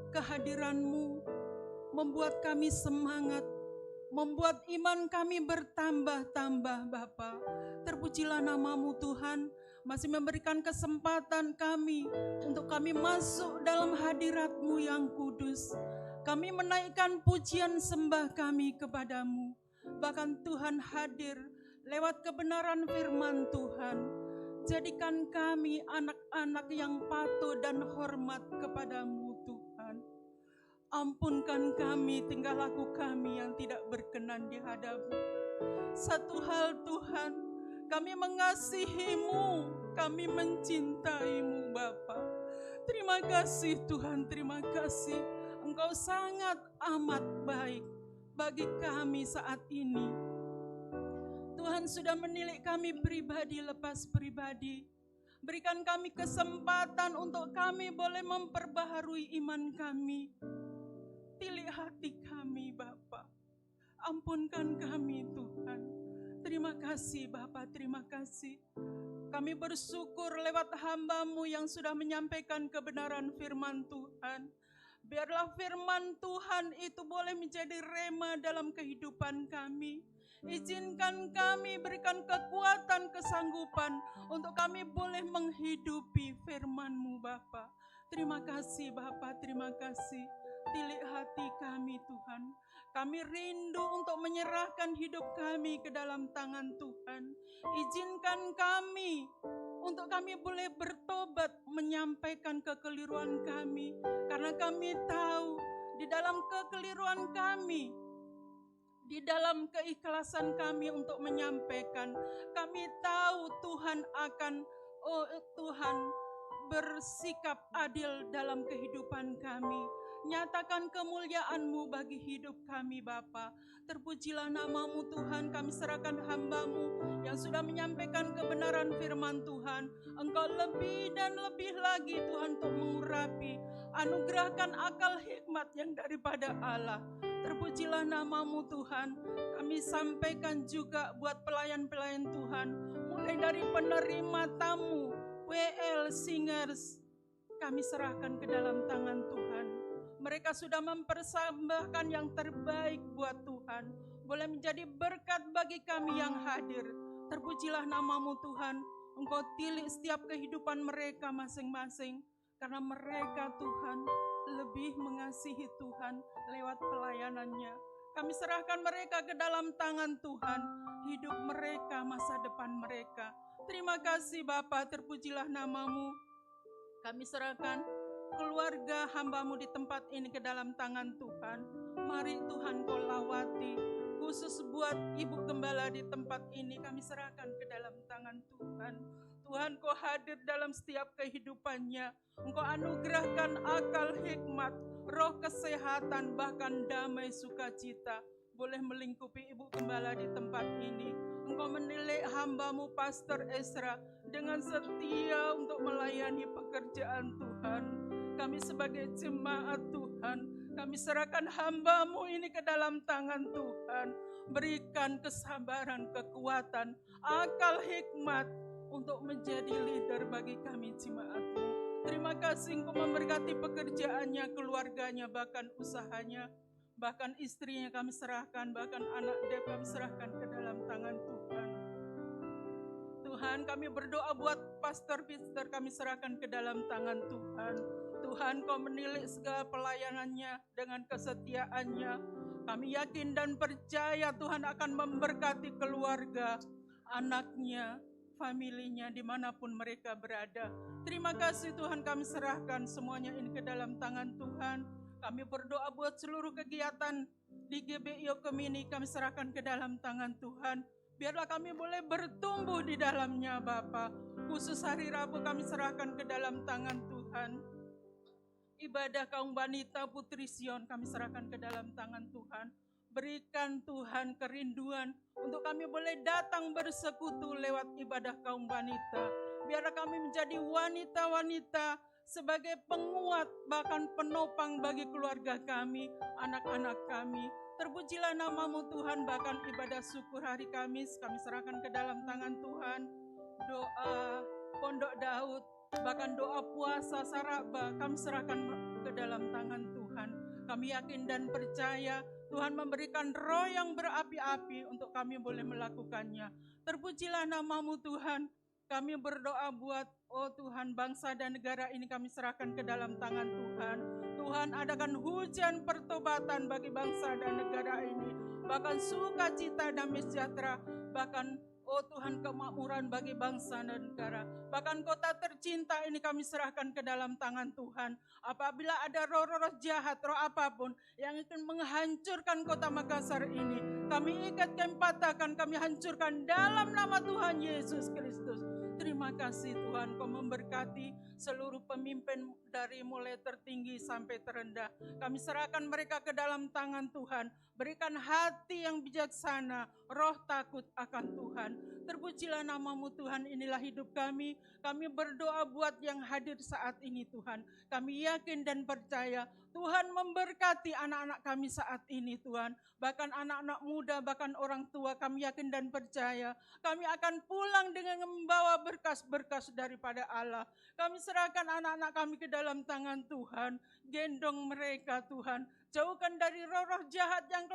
Kehadiran-Mu membuat kami semangat, membuat iman kami bertambah-tambah Bapa. Terpujilah nama-Mu Tuhan, masih memberikan kesempatan kami untuk kami masuk dalam hadirat-Mu yang kudus. Kami menaikkan pujian sembah kami kepada-Mu. Bahkan Tuhan hadir lewat kebenaran firman Tuhan. Jadikan kami anak-anak yang patuh dan hormat kepada-Mu Tuhan. Ampunkan kami tingkah laku kami yang tidak berkenan di hadap-Mu. Satu hal Tuhan, kami mengasihi-Mu, kami mencintai-Mu Bapa. Terima kasih Tuhan, terima kasih. Engkau sangat amat baik bagi kami saat ini. Tuhan sudah menilik kami pribadi lepas pribadi. Berikan kami kesempatan untuk kami boleh memperbaharui iman kami. Tilik hati kami Bapa. Ampunkan kami Tuhan. Terima kasih Bapa, terima kasih. Kami bersyukur lewat hamba-Mu yang sudah menyampaikan kebenaran firman Tuhan. Biarlah firman Tuhan itu boleh menjadi rema dalam kehidupan kami. Izinkan kami, berikan kekuatan, kesanggupan untuk kami boleh menghidupi firman-Mu Bapa. Terima kasih Bapa, terima kasih. Tilik hati kami Tuhan. Kami rindu untuk menyerahkan hidup kami ke dalam tangan Tuhan. Izinkan kami untuk kami boleh bertobat, menyampaikan kekeliruan kami. Karena kami tahu di dalam kekeliruan kami, di dalam keikhlasan kami untuk menyampaikan, kami tahu Tuhan akan, Tuhan bersikap adil dalam kehidupan kami. Nyatakan kemuliaan-Mu bagi hidup kami Bapa. Terpujilah nama-Mu Tuhan, kami serahkan hamba-Mu yang sudah menyampaikan kebenaran firman Tuhan. Engkau lebih dan lebih lagi Tuhan untuk mengurapi, anugerahkan akal hikmat yang daripada Allah. Terpujilah nama-Mu Tuhan. Kami sampaikan juga buat pelayan-pelayan Tuhan, mulai dari penerima tamu, WL, singers, kami serahkan ke dalam tangan Tuhan. Mereka sudah mempersembahkan yang terbaik buat Tuhan, boleh menjadi berkat bagi kami yang hadir. Terpujilah nama-Mu Tuhan. Engkau tilik setiap kehidupan mereka masing-masing, karena mereka Tuhan lebih mengasihi Tuhan lewat pelayanannya. Kami serahkan mereka ke dalam tangan Tuhan, hidup mereka, masa depan mereka. Terima kasih Bapa, terpujilah nama-Mu. Kami serahkan keluarga hamba-Mu di tempat ini ke dalam tangan Tuhan. Mari Tuhan Kau lawati, khusus buat Ibu Gembala di tempat ini kami serahkan ke dalam tangan Tuhan. Tuhan Kau hadir dalam setiap kehidupannya. Engkau anugerahkan akal hikmat, roh kesehatan, bahkan damai sukacita boleh melingkupi Ibu Gembala di tempat ini. Engkau menilai hamba-Mu Pastor Ezra dengan setia untuk melayani pekerjaan Tuhan. Kami sebagai jemaat Tuhan, kami serahkan hamba-Mu ini ke dalam tangan Tuhan. Berikan kesabaran, kekuatan, akal hikmat untuk menjadi leader bagi kami jemaat-Mu. Terima kasih Engkau memberkati pekerjaannya, keluarganya, bahkan usahanya, bahkan istrinya kami serahkan, bahkan anak Dep kami serahkan ke dalam tangan Tuhan. Tuhan, kami berdoa buat pastor-pastor kami serahkan ke dalam tangan Tuhan. Tuhan, Kau menilik segala pelayanannya dengan kesetiaannya. Kami yakin dan percaya Tuhan akan memberkati keluarga, anaknya, familinya dimanapun mereka berada. Terima kasih Tuhan, kami serahkan semuanya ini ke dalam tangan Tuhan. Kami berdoa buat seluruh kegiatan di GBI Oikumene, kami serahkan ke dalam tangan Tuhan. Biarlah kami boleh bertumbuh di dalamnya Bapa. Khusus hari Rabu kami serahkan ke dalam tangan Tuhan. Ibadah kaum wanita Putri Sion kami serahkan ke dalam tangan Tuhan. Berikan Tuhan kerinduan untuk kami boleh datang bersekutu lewat ibadah kaum wanita. Biarlah kami menjadi wanita-wanita sebagai penguat bahkan penopang bagi keluarga kami, anak-anak kami. Terpujilah namamu Tuhan, bahkan ibadah syukur hari Kamis kami serahkan ke dalam tangan Tuhan. Doa Pondok Daud, bahkan doa puasa Saraba kami serahkan ke dalam tangan Tuhan. Kami yakin dan percaya Tuhan memberikan roh yang berapi-api untuk kami boleh melakukannya. Terpujilah namamu Tuhan. Kami berdoa buat, oh Tuhan, bangsa dan negara ini kami serahkan ke dalam tangan Tuhan. Tuhan, adakan hujan pertobatan bagi bangsa dan negara ini. Bahkan sukacita, damai sejahtera. Bahkan, oh Tuhan, kemakmuran bagi bangsa dan negara. Bahkan kota tercinta ini kami serahkan ke dalam tangan Tuhan. Apabila ada roh-roh jahat, roh apapun yang ingin menghancurkan kota Makassar ini, kami ikat, kami patahkan, kami hancurkan dalam nama Tuhan Yesus Kristus. Terima kasih Tuhan, Kau memberkati seluruh pemimpin dari mulai tertinggi sampai terendah. Kami serahkan mereka ke dalam tangan Tuhan. Berikan hati yang bijaksana, roh takut akan Tuhan. Terpujilah namamu Tuhan, inilah hidup kami. Kami berdoa buat yang hadir saat ini Tuhan. Kami yakin dan percaya Tuhan memberkati anak-anak kami saat ini Tuhan. Bahkan anak-anak muda, bahkan orang tua, kami yakin dan percaya kami akan pulang dengan membawa berkas-berkas daripada Allah. Kami serahkan anak-anak kami ke dalam tangan Tuhan. Gendong mereka Tuhan. Jauhkan dari roh-roh jahat yang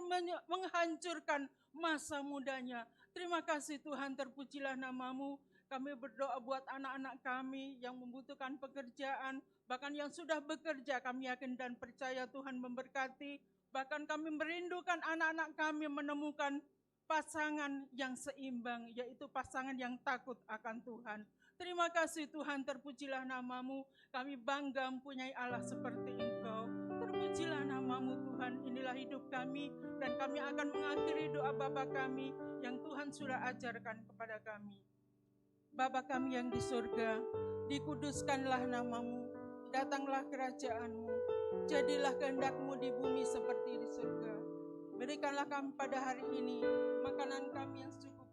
menghancurkan masa mudanya. Terima kasih Tuhan, terpujilah namamu. Kami berdoa buat anak-anak kami yang membutuhkan pekerjaan, bahkan yang sudah bekerja, kami yakin dan percaya Tuhan memberkati. Bahkan kami merindukan anak-anak kami menemukan pasangan yang seimbang, yaitu pasangan yang takut akan Tuhan. Terima kasih Tuhan, terpujilah namamu. Kami bangga mempunyai Allah seperti Engkau. Terpujilah namamu Tuhan, inilah hidup kami. Dan kami akan mengakhiri doa Bapa kami yang Tuhan sudah ajarkan kepada kami. Bapa kami yang di surga, dikuduskanlah namamu, datanglah kerajaanmu, jadilah kehendak-Mu di bumi seperti di surga. Berikanlah kami pada hari ini makanan kami yang cukup.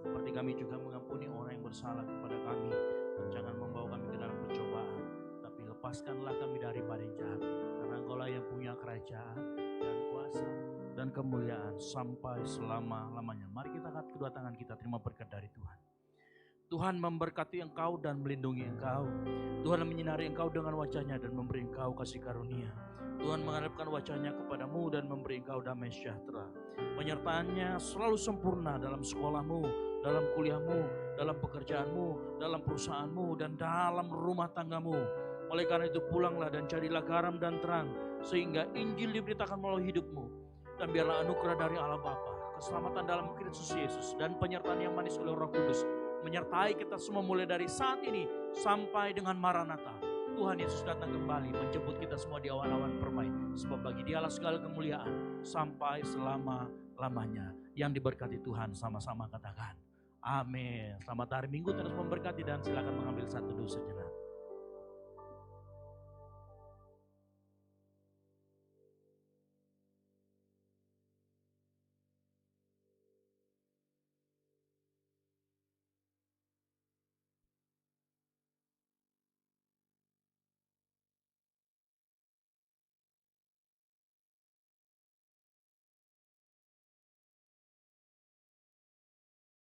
Seperti kami juga mengampuni orang yang bersalah kepada kami, dan jangan membawa kami ke dalam percobaan, tapi lepaskanlah kami daripada yang jahat, karena Engkaulah yang punya kerajaan dan kuasa dan kemuliaan sampai selama-lamanya. Mari kita angkat kedua tangan kita, terima berkat dari Tuhan. Tuhan memberkati engkau dan melindungi engkau. Tuhan menyinari engkau dengan wajah-Nya dan memberi engkau kasih karunia. Tuhan menghadapkan wajah-Nya kepadamu dan memberi engkau damai sejahtera. Penyertaannya selalu sempurna dalam sekolahmu, dalam kuliahmu, dalam pekerjaanmu, dalam perusahaanmu, dan dalam rumah tanggamu. Oleh karena itu pulanglah dan jadilah garam dan terang, sehingga Injil diberitakan melalui hidupmu. Dan biarlah anugerah dari Allah Bapa, keselamatan dalam Kristus Yesus, dan penyertaan yang manis oleh Roh Kudus menyertai kita semua mulai dari saat ini sampai dengan Maranatha. Tuhan Yesus datang kembali menjemput kita semua di awan-awan permai. Sebab bagi Dialah segala kemuliaan sampai selama-lamanya. Yang diberkati Tuhan, sama-sama katakan amin. Selamat hari Minggu, terus memberkati, dan silakan mengambil satu doa sejenak.